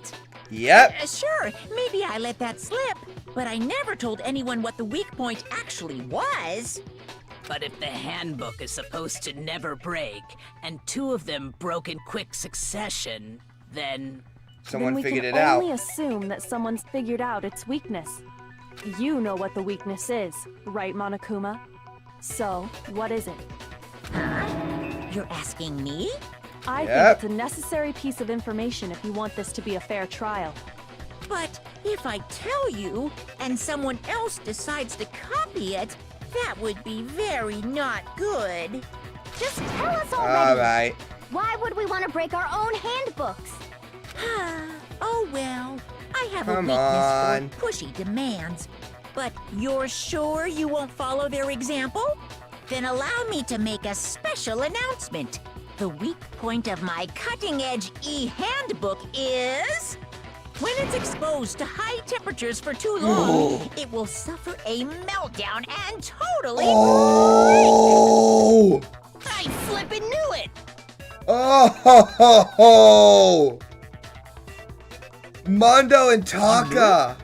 Yep. Sure, maybe I let that slip, but I never told anyone what the weak point actually was. But if the handbook is supposed to never break, and 2 of them broke in quick succession, then... Someone figured it We can out. only assume that someone's figured out its weakness. You know what the weakness is, right, Monokuma? So, what is it? Huh? You're asking me? I think it's a necessary piece of information if you want this to be a fair trial. But if I tell you, and someone else decides to copy it, that would be very not good. Just tell us already. All right. Why would we want to break our own handbooks? Oh well, I have Come a on. weakness for pushy demands. But you're sure you won't follow their example? Then allow me to make a special announcement. The weak point of my cutting-edge e-handbook is... when it's exposed to high temperatures for too long, it will suffer a meltdown and totally Oh! break. I flippin' knew it! Oh! Ho, ho, ho. Mondo and Taka!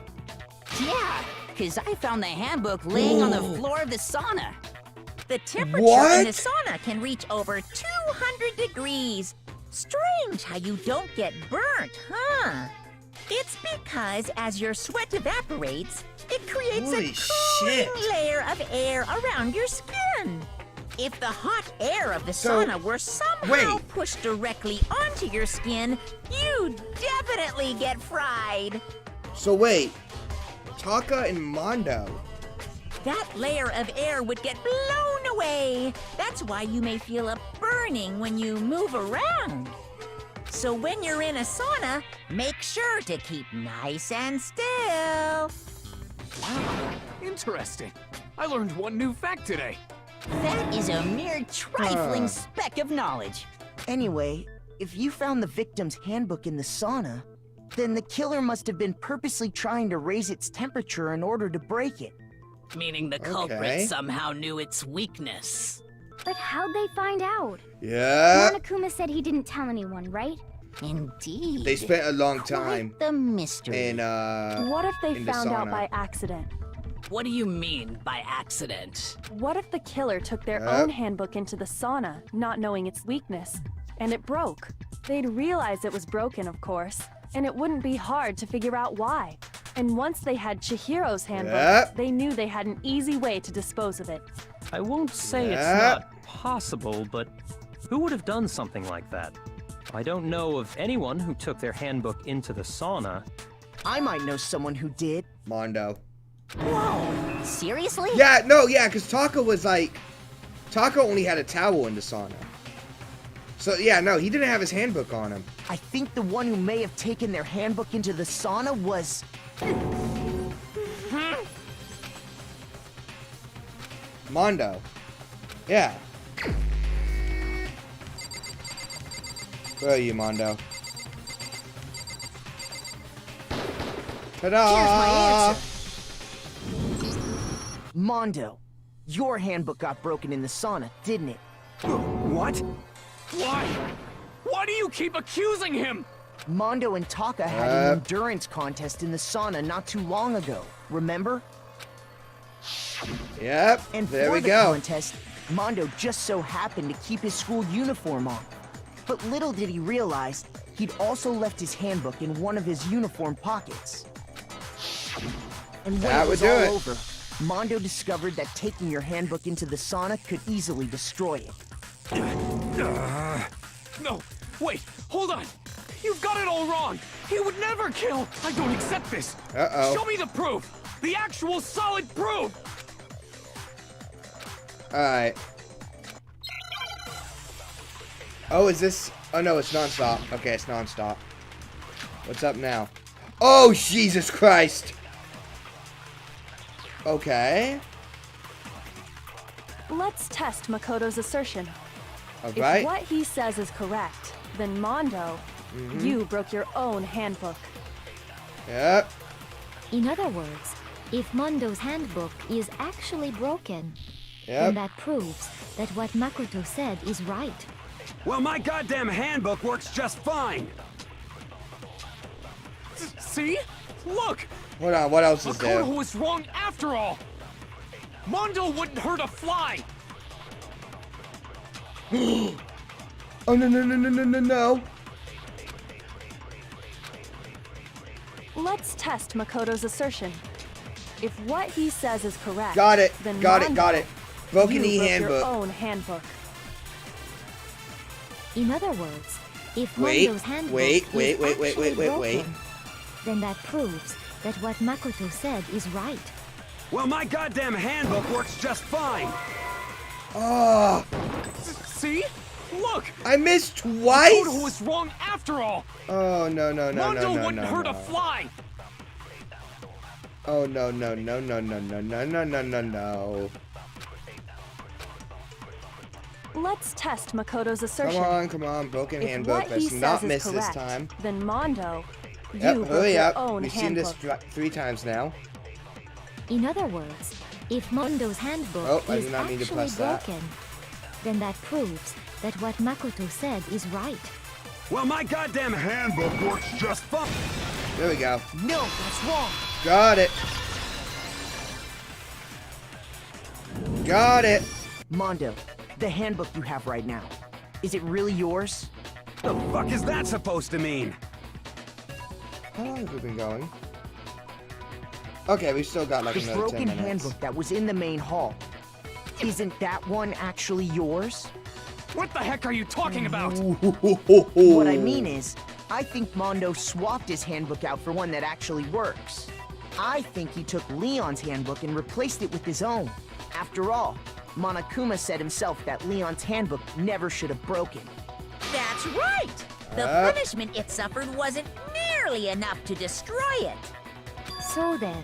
Yeah, because I found the handbook laying on the floor of the sauna. The temperature in the sauna can reach over 200 degrees. Strange how you don't get burnt, huh? It's because as your sweat evaporates, it creates Holy a cooling shit. layer of air around your skin. If the hot air of the sauna were somehow pushed directly onto your skin, you'd definitely get fried. So wait, Taka and Mondo. That layer of air would get blown away. That's why you may feel a burning when you move around. So when you're in a sauna, make sure to keep nice and still. Wow, interesting. I learned one new fact today. That is a mere trifling speck of knowledge. Anyway, if you found the victim's handbook in the sauna, then the killer must have been purposely trying to raise its temperature in order to break it. Meaning the culprit somehow knew its weakness. But how'd they find out? Yeah. Monokuma said he didn't tell anyone, right? Indeed. They spent a long time. The mystery. In What if they in the found out sauna. by accident? What do you mean by accident? What if the killer took their own handbook into the sauna, not knowing its weakness, and it broke? They'd realize it was broken, of course, and it wouldn't be hard to figure out why. And once they had Chihiro's handbook, they knew they had an easy way to dispose of it. I won't say it's not possible, but who would have done something like that? I don't know of anyone who took their handbook into the sauna. I might know someone who did. Mondo. Whoa, seriously? Yeah, no, yeah, because Taka was like... Taka only had a towel in the sauna. So, yeah, no, he didn't have his handbook on him. I think the one who may have taken their handbook into the sauna was... Mondo. Yeah. Where are you, Mondo? Ta-da! Here's my answer. Mondo, your handbook got broken in the sauna, didn't it? What? Why? Why do you keep accusing him? Mondo and Taka had an endurance contest in the sauna not too long ago, remember? Yep, and there for we the go. contest, Mondo just so happened to keep his school uniform on. But little did he realize, he'd also left his handbook in one of his uniform pockets. And when That it was would do all it. over, Mondo discovered that taking your handbook into the sauna could easily destroy it. No, wait, hold on. You've got it all wrong. He would never kill. I don't accept this. Uh-oh. Show me the proof. The actual solid proof. Alright. Oh, is this... Oh no, it's non-stop. Okay, it's non-stop. What's up now? Oh, Jesus Christ! Okay. Let's test Makoto's assertion. Alright. If what he says is correct, then Mondo, you broke your own handbook. Yep. In other words, if Mondo's handbook is actually broken, then that proves that what Makoto said is right. Well, my goddamn handbook works just fine. See? Look! Hold on, what else is there? Makoto was wrong after all! Mondo wouldn't hurt a fly! Oh, no, no, no, no, no, no, no. Let's test Makoto's assertion. If what he says is correct, Got it, then got Mondo, it, got it. Broken you broke handbook. your own handbook. In other words, if Wait, Mondo's handbook wait, is wait, actually wait. broken, then that proves that what Makoto said is right. Well, my goddamn handbook works just fine. Oh. See? Look! I missed twice? Makoto was wrong after all! Oh, no, no, no, Mondo no, no, wouldn't no, hurt no. a fly! Oh, no, no, no, no, no, no, no, no, no, no, no. Let's test Makoto's assertion. Come on, broken If handbook. what he Let's not says miss is this correct, time. then Mondo, you Yep, broke hurry your up. own We've seen handbook. this 3 times now. In other words, if Mondo's handbook I is did not need to actually press that. broken, then that proves that what Makoto said is right. Well, my goddamn handbook works just fine. There we go. No, that's wrong. Got it. Got it. Mondo, the handbook you have right now, is it really yours? The fuck is that supposed to mean? How long have we been going? Okay, we still got like The another 10 broken minutes. handbook that was in the main hall, isn't that one actually yours? What the heck are you talking about? What I mean is, I think Mondo swapped his handbook out for one that actually works. I think he took Leon's handbook and replaced it with his own. After all, Monokuma said himself that Leon's handbook never should have broken. That's right! The punishment it suffered wasn't nearly enough to destroy it. So then,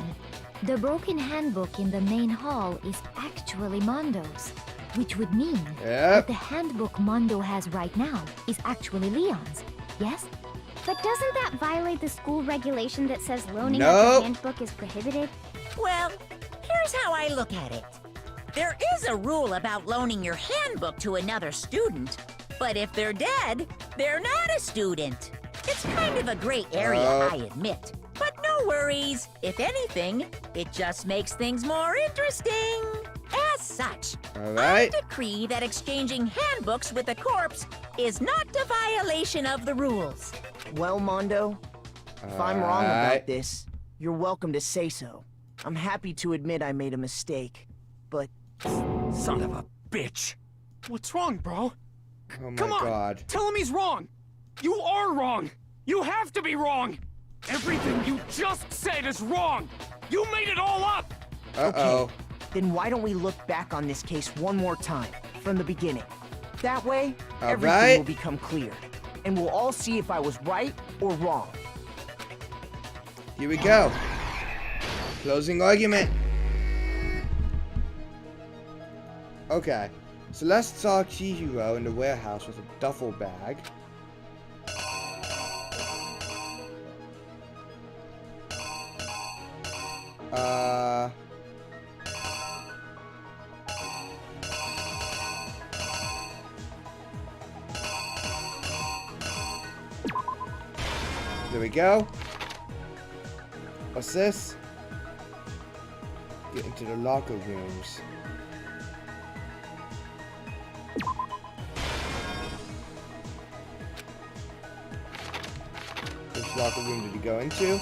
the broken handbook in the main hall is actually Mondo's, which would mean that the handbook Mondo has right now is actually Leon's, yes? But doesn't that violate the school regulation that says loaning out Nope. the handbook is prohibited? Well, here's how I look at it. There is a rule about loaning your handbook to another student, but if they're dead, they're not a student. It's kind of a gray area, I admit. But no worries. If anything, it just makes things more interesting. As such, I decree that exchanging handbooks with a corpse is not a violation of the rules. Well, Mondo, if I'm wrong about this, you're welcome to say so. I'm happy to admit I made a mistake, but... Son of a bitch! What's wrong, bro? Oh my Come on! god. Tell him he's wrong! You are wrong! You have to be wrong! Everything you just said is wrong! You made it all up! Okay, then why don't we look back on this case one more time, from the beginning? That way, everything will become clear, and we'll all see if I was right or wrong. Here we go. Closing argument. Okay, so let's saw Chihiro in the warehouse with a duffel bag. There we go. What's this? Get into the locker rooms. Which locker room did he go into?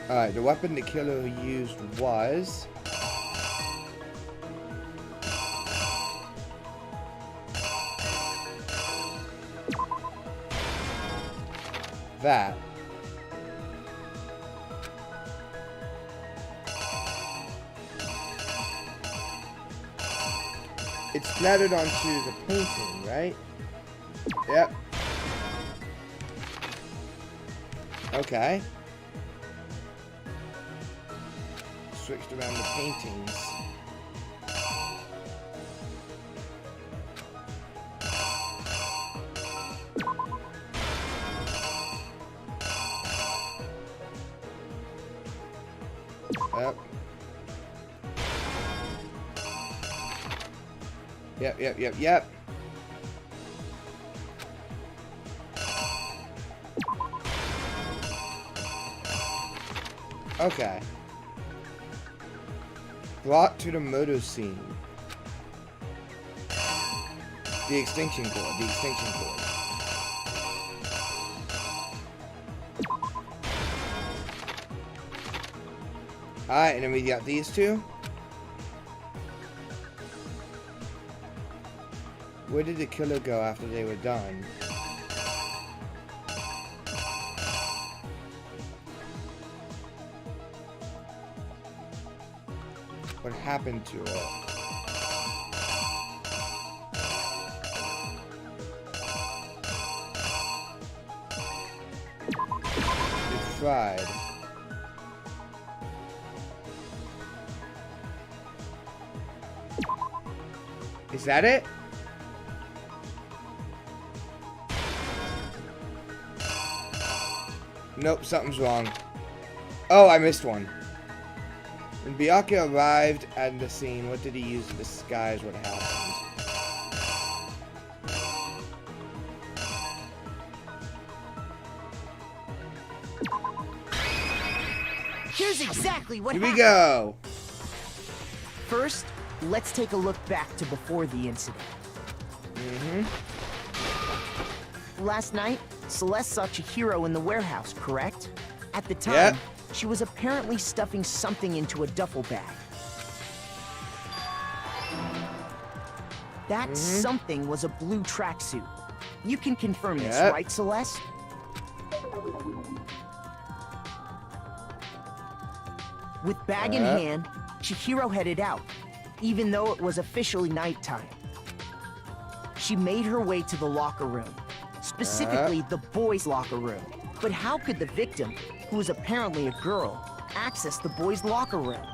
Alright, the weapon the killer used was... that. It's splattered onto the painting, right? Yep. Okay. Switched around the paintings. Yep. Okay. Brought to the murder scene. The extinction cord. Alright, and then we got these two. Where did the killer go after they were done? What happened to it? It's fried. Is that it? Nope, something's wrong. Oh, I missed one. When Byakuya arrived at the scene, what did he use to disguise what happened? Here's exactly what happened. Here we go. First, let's take a look back to before the incident. Last night, Celeste saw Chihiro in the warehouse, correct? At the time, she was apparently stuffing something into a duffel bag. That something was a blue tracksuit. You can confirm this, right, Celeste? With bag in hand, Chihiro headed out, even though it was officially nighttime. She made her way to the locker room, specifically the boys' locker room. But how could the victim, who was apparently a girl, access the boys' locker room?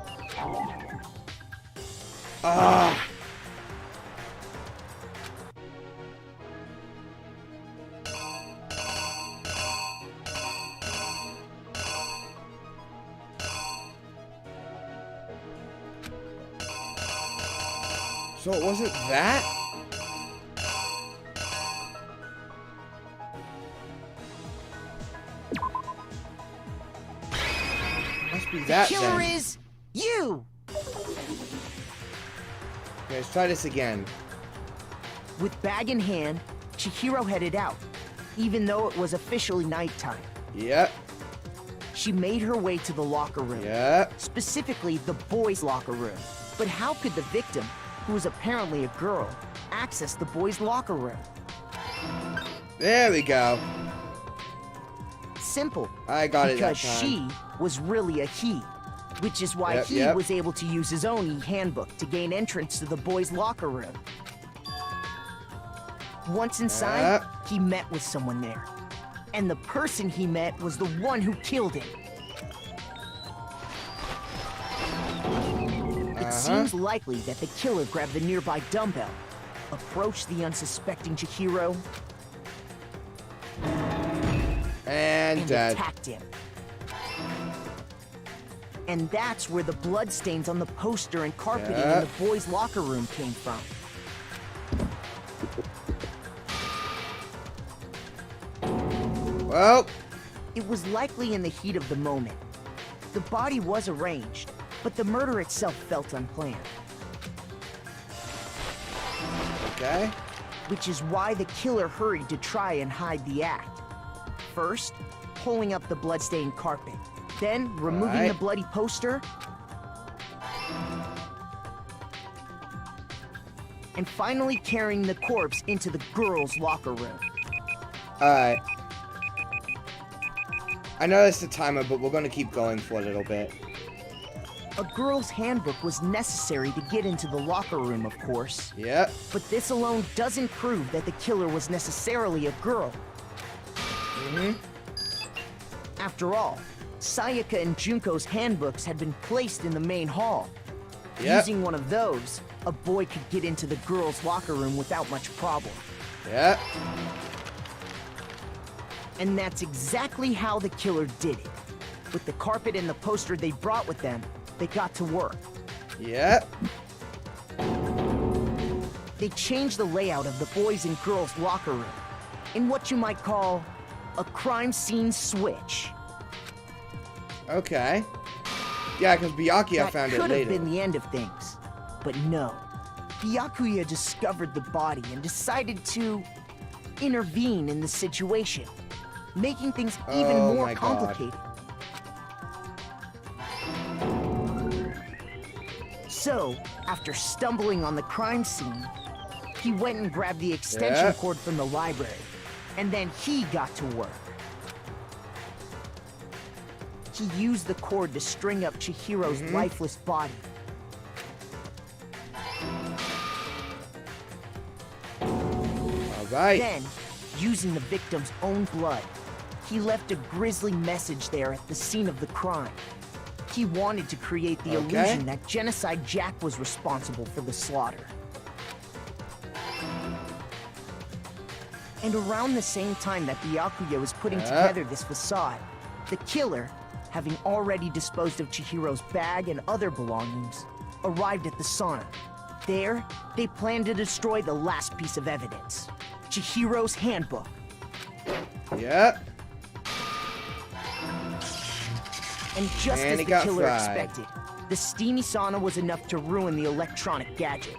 So it wasn't that? Must be that The killer then. is you! Okay, let's try this again. With bag in hand, Chihiro headed out, even though it was officially nighttime. Yep. She made her way to the locker room. Yep. Specifically, the boys' locker room. But how could the victim, who was apparently a girl, access the boys' locker room? There we go. Simple. I got it that because time. she was really a he, which is why he was able to use his own e-handbook to gain entrance to the boys' locker room. Once inside, he met with someone there. And the person he met was the one who killed him. It seems likely that the killer grabbed the nearby dumbbell, approached the unsuspecting Chihiro, and attacked him. And that's where the bloodstains on the poster and carpeting in the boys' locker room came from. Well, it was likely in the heat of the moment. The body was arranged, but the murder itself felt unplanned. Okay. Which is why the killer hurried to try and hide the act. First, pulling up the bloodstained carpet, then removing the bloody poster, and finally carrying the corpse into the girls' locker room. Alright. I know it's the timer, but we're gonna keep going for a little bit. A girl's handbook was necessary to get into the locker room, of course. Yeah. But this alone doesn't prove that the killer was necessarily a girl. After all, Sayaka and Junko's handbooks had been placed in the main hall. Yep. Using one of those, a boy could get into the girls' locker room without much problem. Yeah. And that's exactly how the killer did it. With the carpet and the poster they brought with them, they got to work. Yeah. They changed the layout of the boys' and girls' locker room in what you might call a crime scene switch. Okay. Yeah, because Byakuya found it later. That could have been the end of things. But no. Byakuya discovered the body and decided to intervene in the situation, making things even more complicated. So, after stumbling on the crime scene, he went and grabbed the extension cord from the library, and then he got to work. He used the cord to string up Chihiro's lifeless body. Alright. Then, using the victim's own blood, he left a grisly message there at the scene of the crime. He wanted to create the illusion that Genocide Jack was responsible for the slaughter. And around the same time that Byakuya was putting together this facade, the killer, having already disposed of Chihiro's bag and other belongings, arrived at the sauna. There, they planned to destroy the last piece of evidence, Chihiro's handbook. Yeah. And just as the killer expected, the steamy sauna was enough to ruin the electronic gadget.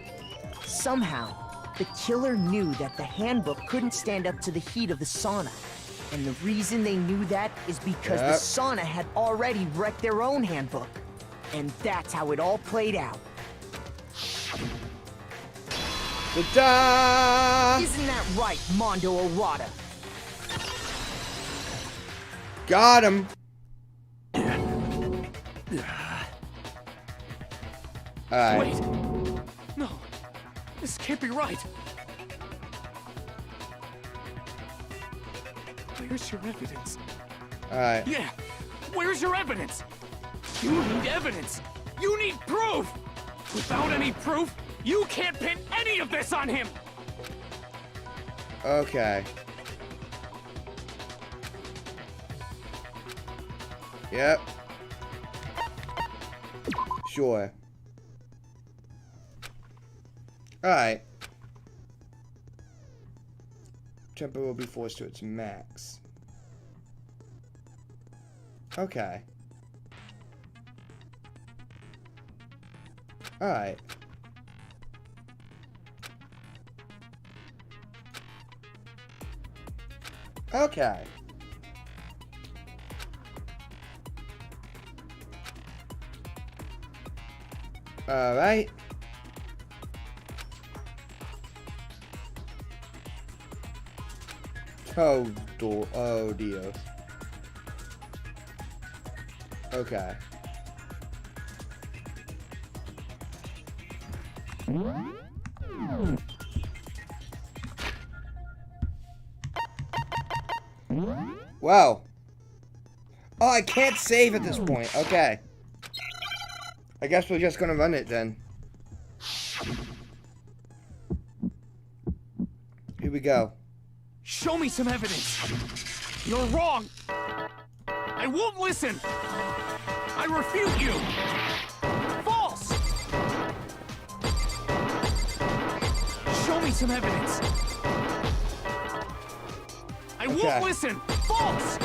Somehow, the killer knew that the handbook couldn't stand up to the heat of the sauna. And the reason they knew that is because the sauna had already wrecked their own handbook. And that's how it all played out. Ta-da! Isn't that right, Mondo Arata? Got him. Alright. Wait. No. This can't be right. Where's your evidence? Alright. Yeah. Where's your evidence? You need evidence. You need proof. Without any proof, you can't pin any of this on him. Okay. Yep. Sure. Alright. Tempo will be forced to its max. Okay. Alright. Okay. Alright. Oh dear. Okay. Wow. Oh, I can't save at this point. Okay. I guess we're just gonna run it then. Here we go. Show me some evidence. You're wrong. I won't listen. I refute you. False. Show me some evidence. I won't listen. False.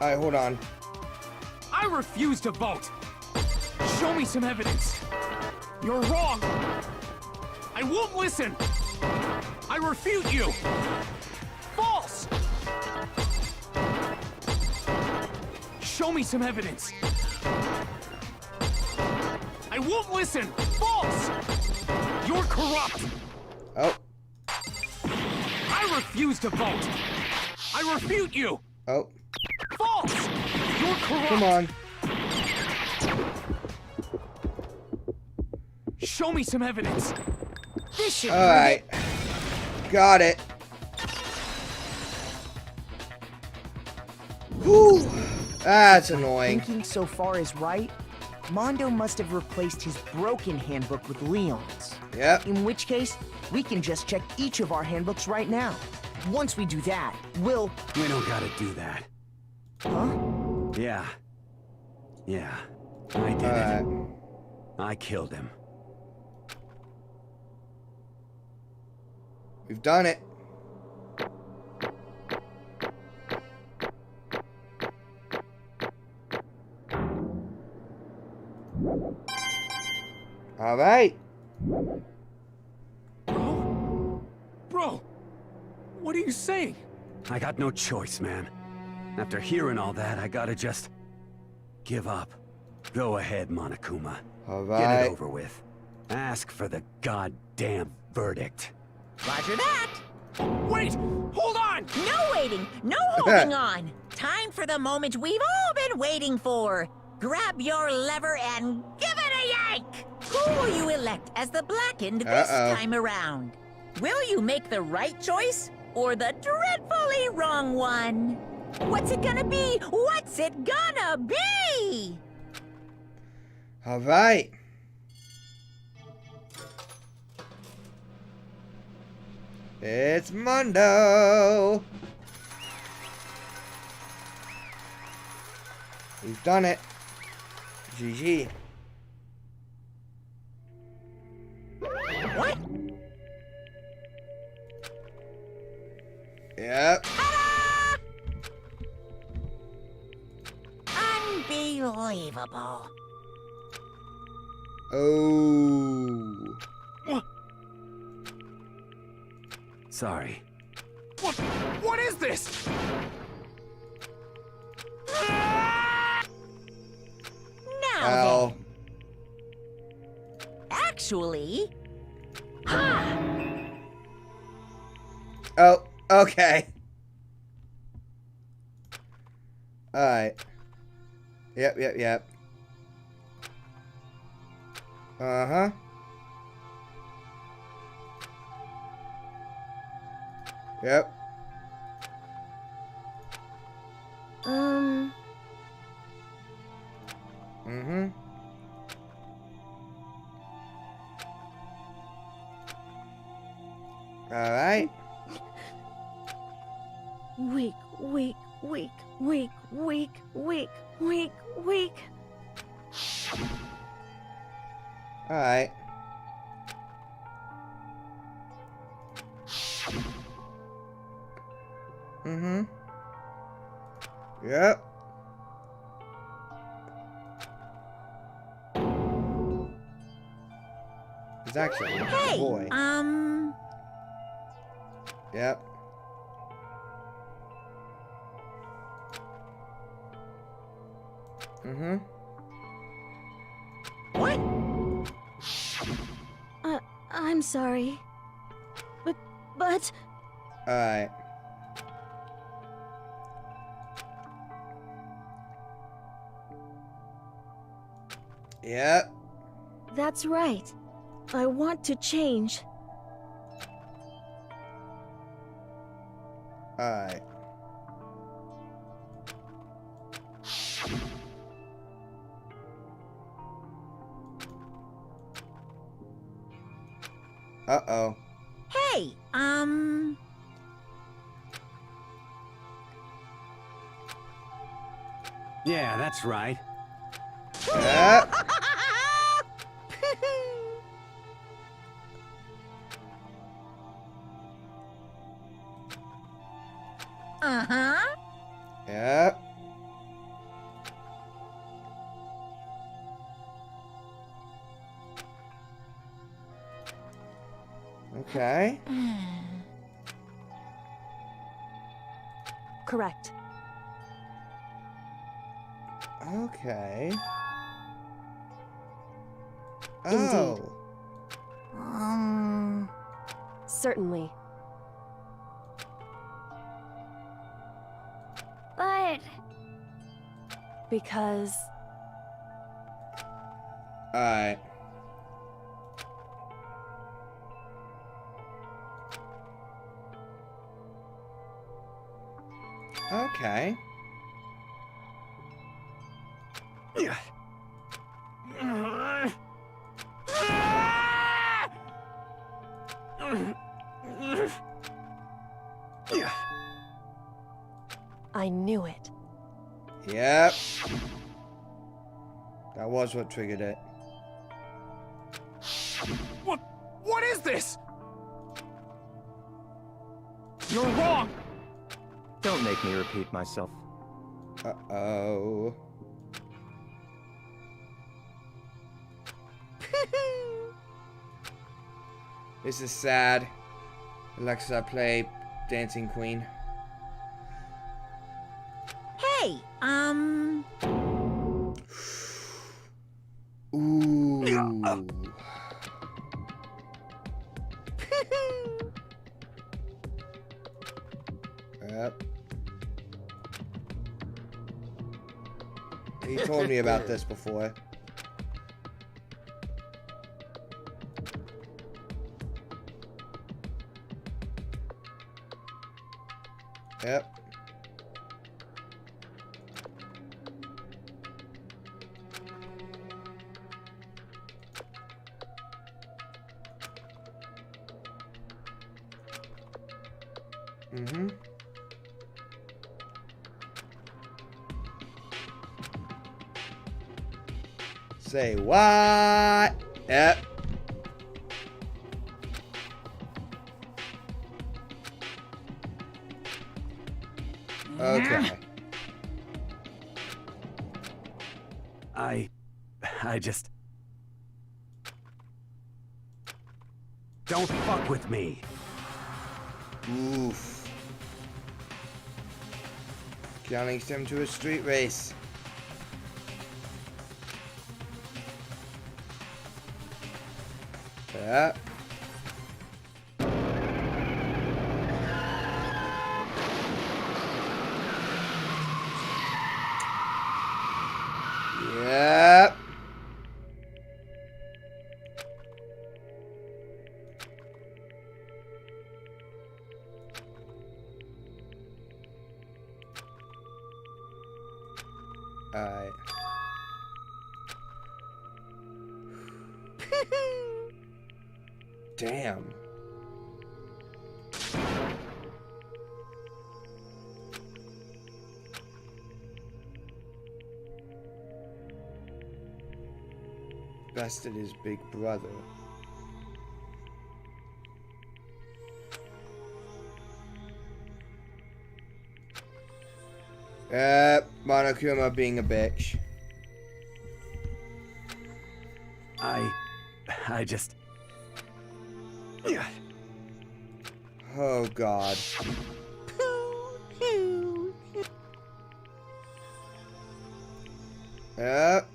Alright, hold on. I refuse to vote. Show me some evidence. You're wrong. I won't listen. I refute you. False. Show me some evidence. I won't listen. False. You're corrupt. Oh. I refuse to vote. I refute you. Oh. False. You're corrupt. Come on. Show me some evidence. This should Alright. Got it. Whew. That's annoying. Thinking so far is right, Mondo must have replaced his broken handbook with Leon's. Yep. In which case, we can just check each of our handbooks right now. Once we do that, we'll... We don't gotta do that. Huh? Yeah. I did it. I killed him. We've done it. Alright. Bro, what are you saying? I got no choice, man. After hearing all that, I gotta just... give up. Go ahead, Monokuma. Alright. Get it over with. Ask for the goddamn verdict. Roger that. Wait! Hold on! No waiting! No holding on! Time for the moment we've all been waiting for! Grab your lever and give it a yank! Who will you elect as the Blackened this time around? Will you make the right choice or the dreadfully wrong one? What's it gonna be? What's it gonna be? Alright. It's Mondo. We've done it. GG. What? Yep. Unbelievable. Oh. Sorry. What is this? Now then. Actually... Oh, okay. Alright. Yep. Uh-huh. Yep. Mm-hmm. Alright. Weak. Alright. Mm-hmm. Yep. It's actually a boy. Yep. Mm-hmm. What? I'm sorry. But... Alright. Yep. That's right. I want to change. Alright. Uh-oh. Hey, Yeah, that's right. Yep. Uh-huh. Yep. Okay. Correct. Okay. Indeed. Oh. Certainly. But... Because... Alright. Okay. I knew it. Yep. That was what triggered it. What is this? You're wrong! Don't make me repeat myself. Uh-oh. This is sad. Alexa, play Dancing Queen. Hey, Ooh. Yep. He told me about this before. Yep. Mm-hmm. Say what? Yep. Okay. I just... Don't fuck with me. Oof. Challenged him to a street race. Yeah. Yep. Alright. Damn. Bested his big brother. Monokuma being a bitch. I just... Oh God. Yep.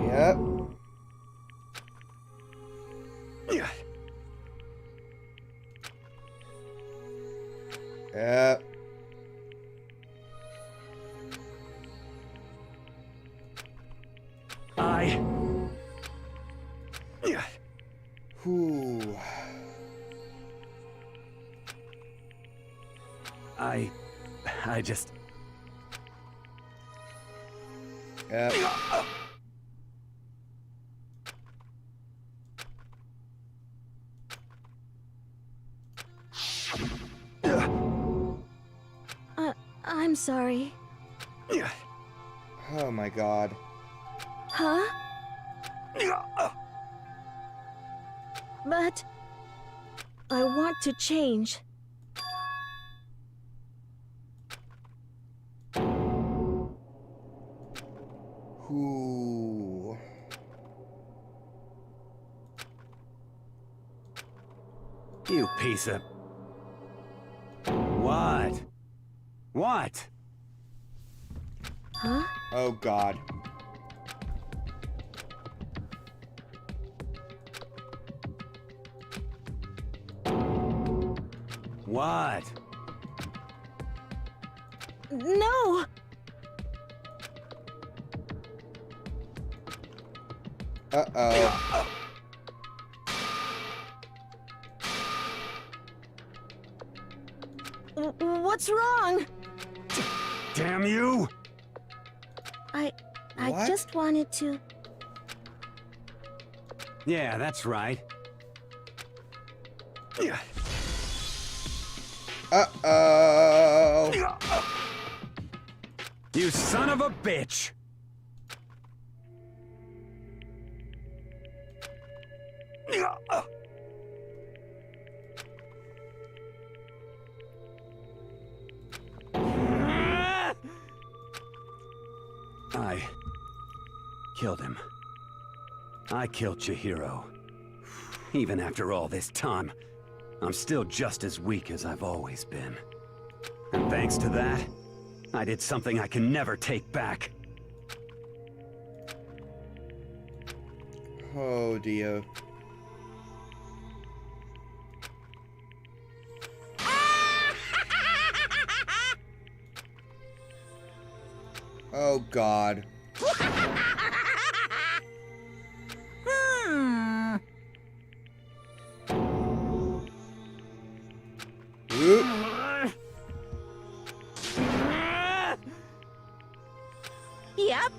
Yep. Yep. Whew. I just... Yep. I'm sorry. Oh my God. Huh? But... I want to change. Ooh. You piece of... What? What? Huh? Oh God. What? No! Uh-oh. What's wrong? Damn you! I What? just wanted to... Yeah, that's right. Uh-oh. You son of a bitch! I killed him. I killed Chihiro. Even after all this time, I'm still just as weak as I've always been. And thanks to that, I did something I can never take back. Oh dear. Oh God. Oop. Yep.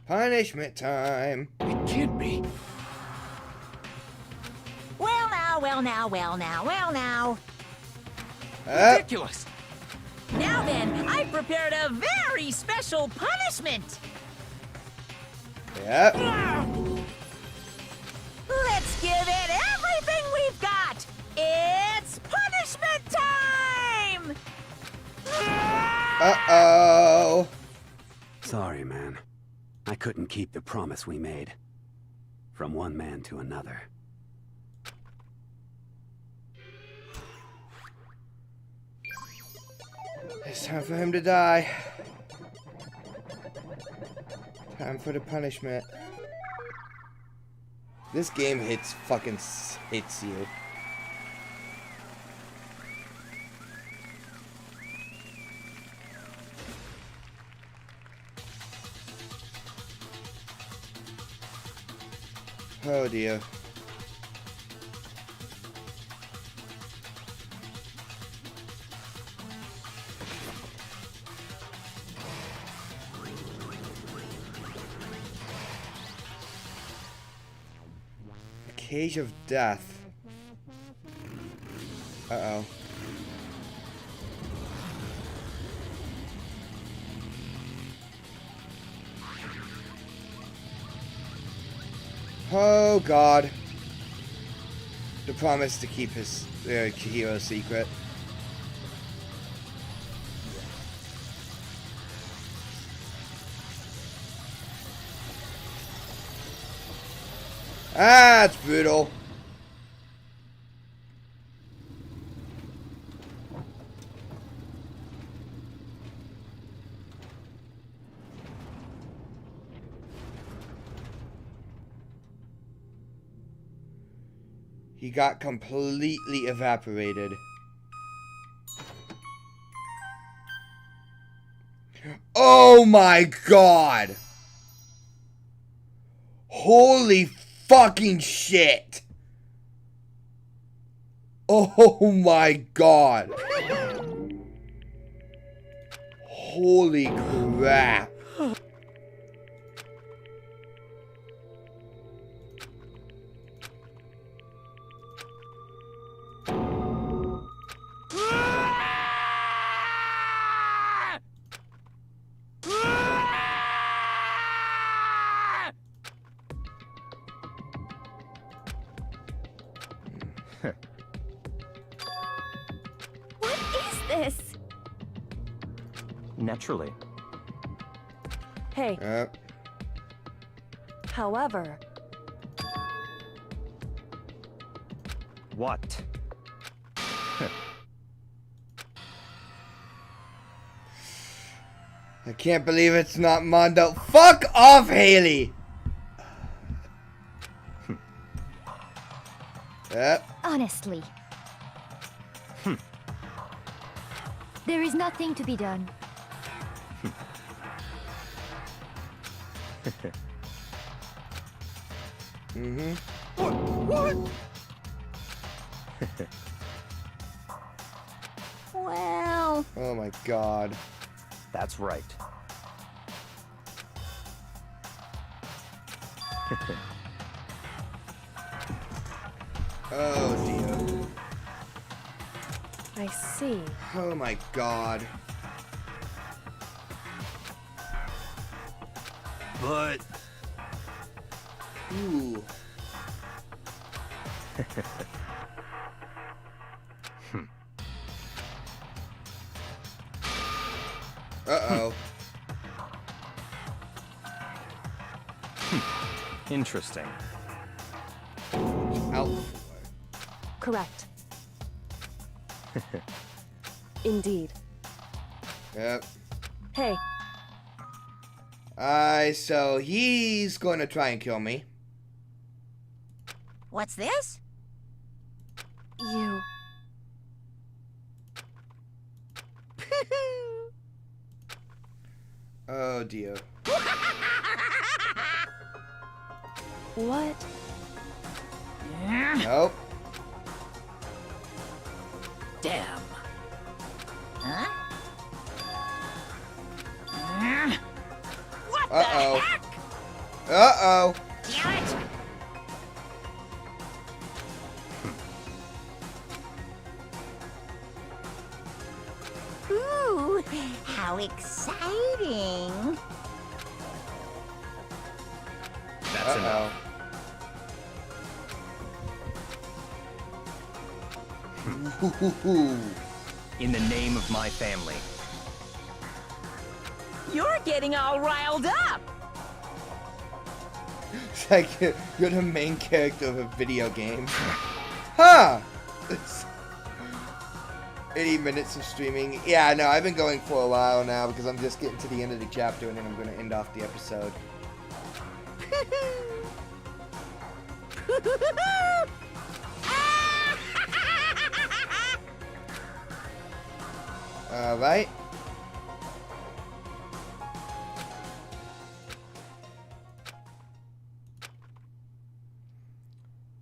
Punishment time. It can't be. Well now, well now, well now, well now. Ridiculous. Now then, I prepared a very special punishment. Yep. Let's give it everything we've got. It's punishment time! Uh-oh. Sorry, man. I couldn't keep the promise we made. From one man to another. It's time for him to die. Time for the punishment. This game hits you. Oh dear. Cage of Death. Uh-oh. Oh God. The promise to keep his Chihiro secret. Ah, it's brutal. He got completely evaporated. Oh my God! Holy fucking shit! Oh my God! Holy crap! What is this? Naturally. Hey. Yep. However... What? I can't believe it's not Mondo. Fuck off, Haley! Yep. Honestly. There is nothing to be done. Mm-hmm. What? Well... Oh my god. That's right. Oh dear. I see. Oh my god. But... Ooh. Uh-oh. Interesting. Out. Correct. Indeed. Yep. Hey, So he's going to try and kill me. What's this? you... Oh dear. What? Nope. Damn. Huh? What Uh-oh. the heck? Uh-oh. Damn it! Ooh, how exciting! That's enough. In the name of my family. You're getting all riled up! It's like you're the main character of a video game. Huh! It's 80 minutes of streaming. Yeah, no, I've been going for a while now because I'm just getting to the end of the chapter and then I'm going to end off the episode. Alright.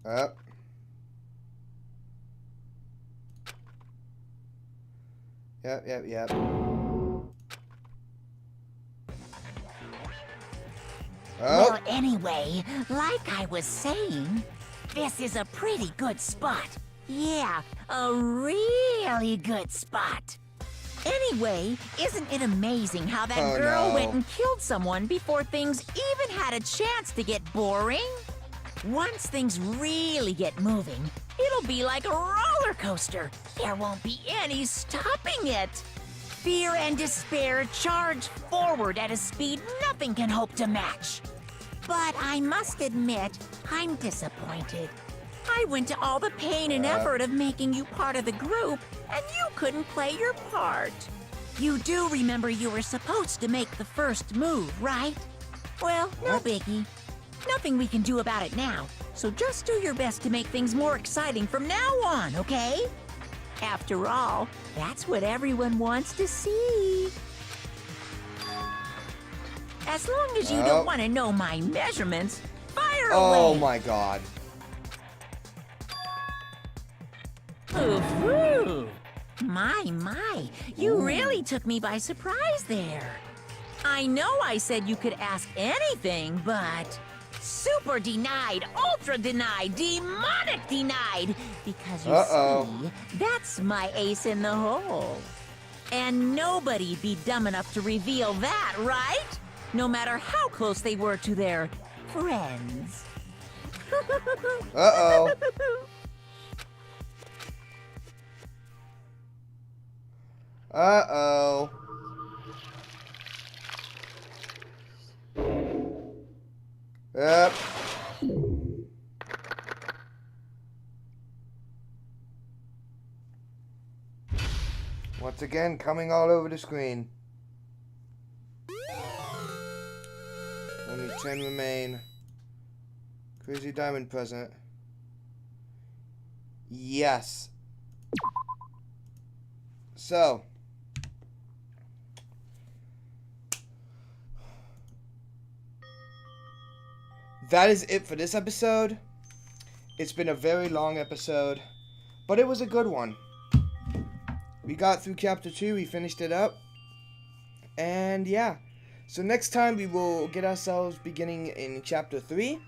Up. Yep. Well, anyway, like I was saying, this is a pretty good spot. Yeah, a really good spot. Anyway, isn't it amazing how that girl went and killed someone before things even had a chance to get boring? Once things really get moving, it'll be like a roller coaster. There won't be any stopping it. Fear and despair charge forward at a speed nothing can hope to match. But I must admit, I'm disappointed. I went to all the pain and effort of making you part of the group, and you couldn't play your part. You do remember you were supposed to make the first move, right? Well, no biggie. Nothing we can do about it now, so just do your best to make things more exciting from now on, okay? After all, that's what everyone wants to see. As long as you don't want to know my measurements, fire away! Oh my god. Ooh, my, you really took me by surprise there. I know I said you could ask anything, but super denied, ultra denied, demonic denied, because you see, that's my ace in the hole. And nobody'd be dumb enough to reveal that, right? No matter how close they were to their friends. Uh-oh. Uh-oh. Yep. Once again, coming all over the screen. Only 10 remain. Crazy diamond present. Yes. So. that is it for this episode. It's been a very long episode, but it was a good one. We got through chapter 2, we finished it up, and yeah. So next time we will get ourselves beginning in chapter 3.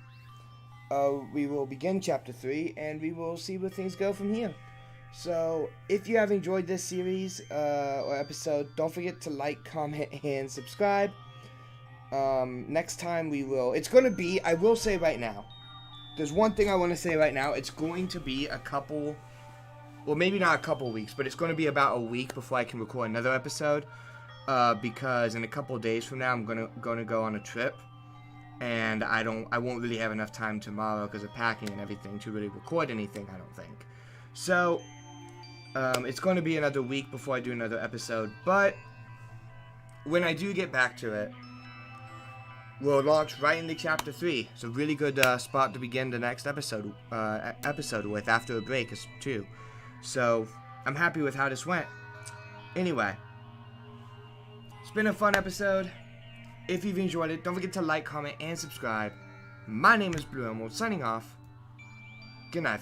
We will begin chapter 3, and we will see where things go from here. So, if you have enjoyed this series or episode, don't forget to like, comment, and subscribe. Next time we will... It's going to be... I will say right now. There's one thing I want to say right now. It's going to be a couple... Well, maybe not a couple weeks, but it's going to be about a week before I can record another episode. Because in a couple days from now, I'm going to go on a trip. And I won't really have enough time tomorrow because of packing and everything to really record anything, I don't think. So... it's going to be another week before I do another episode, but when I do get back to it, we'll launch right into chapter 3. It's a really good spot to begin the next episode with after a break too. So I'm happy with how this went. Anyway, it's been a fun episode. If you've enjoyed it, don't forget to like, comment, and subscribe. My name is Blue Emerald, signing off. Good night.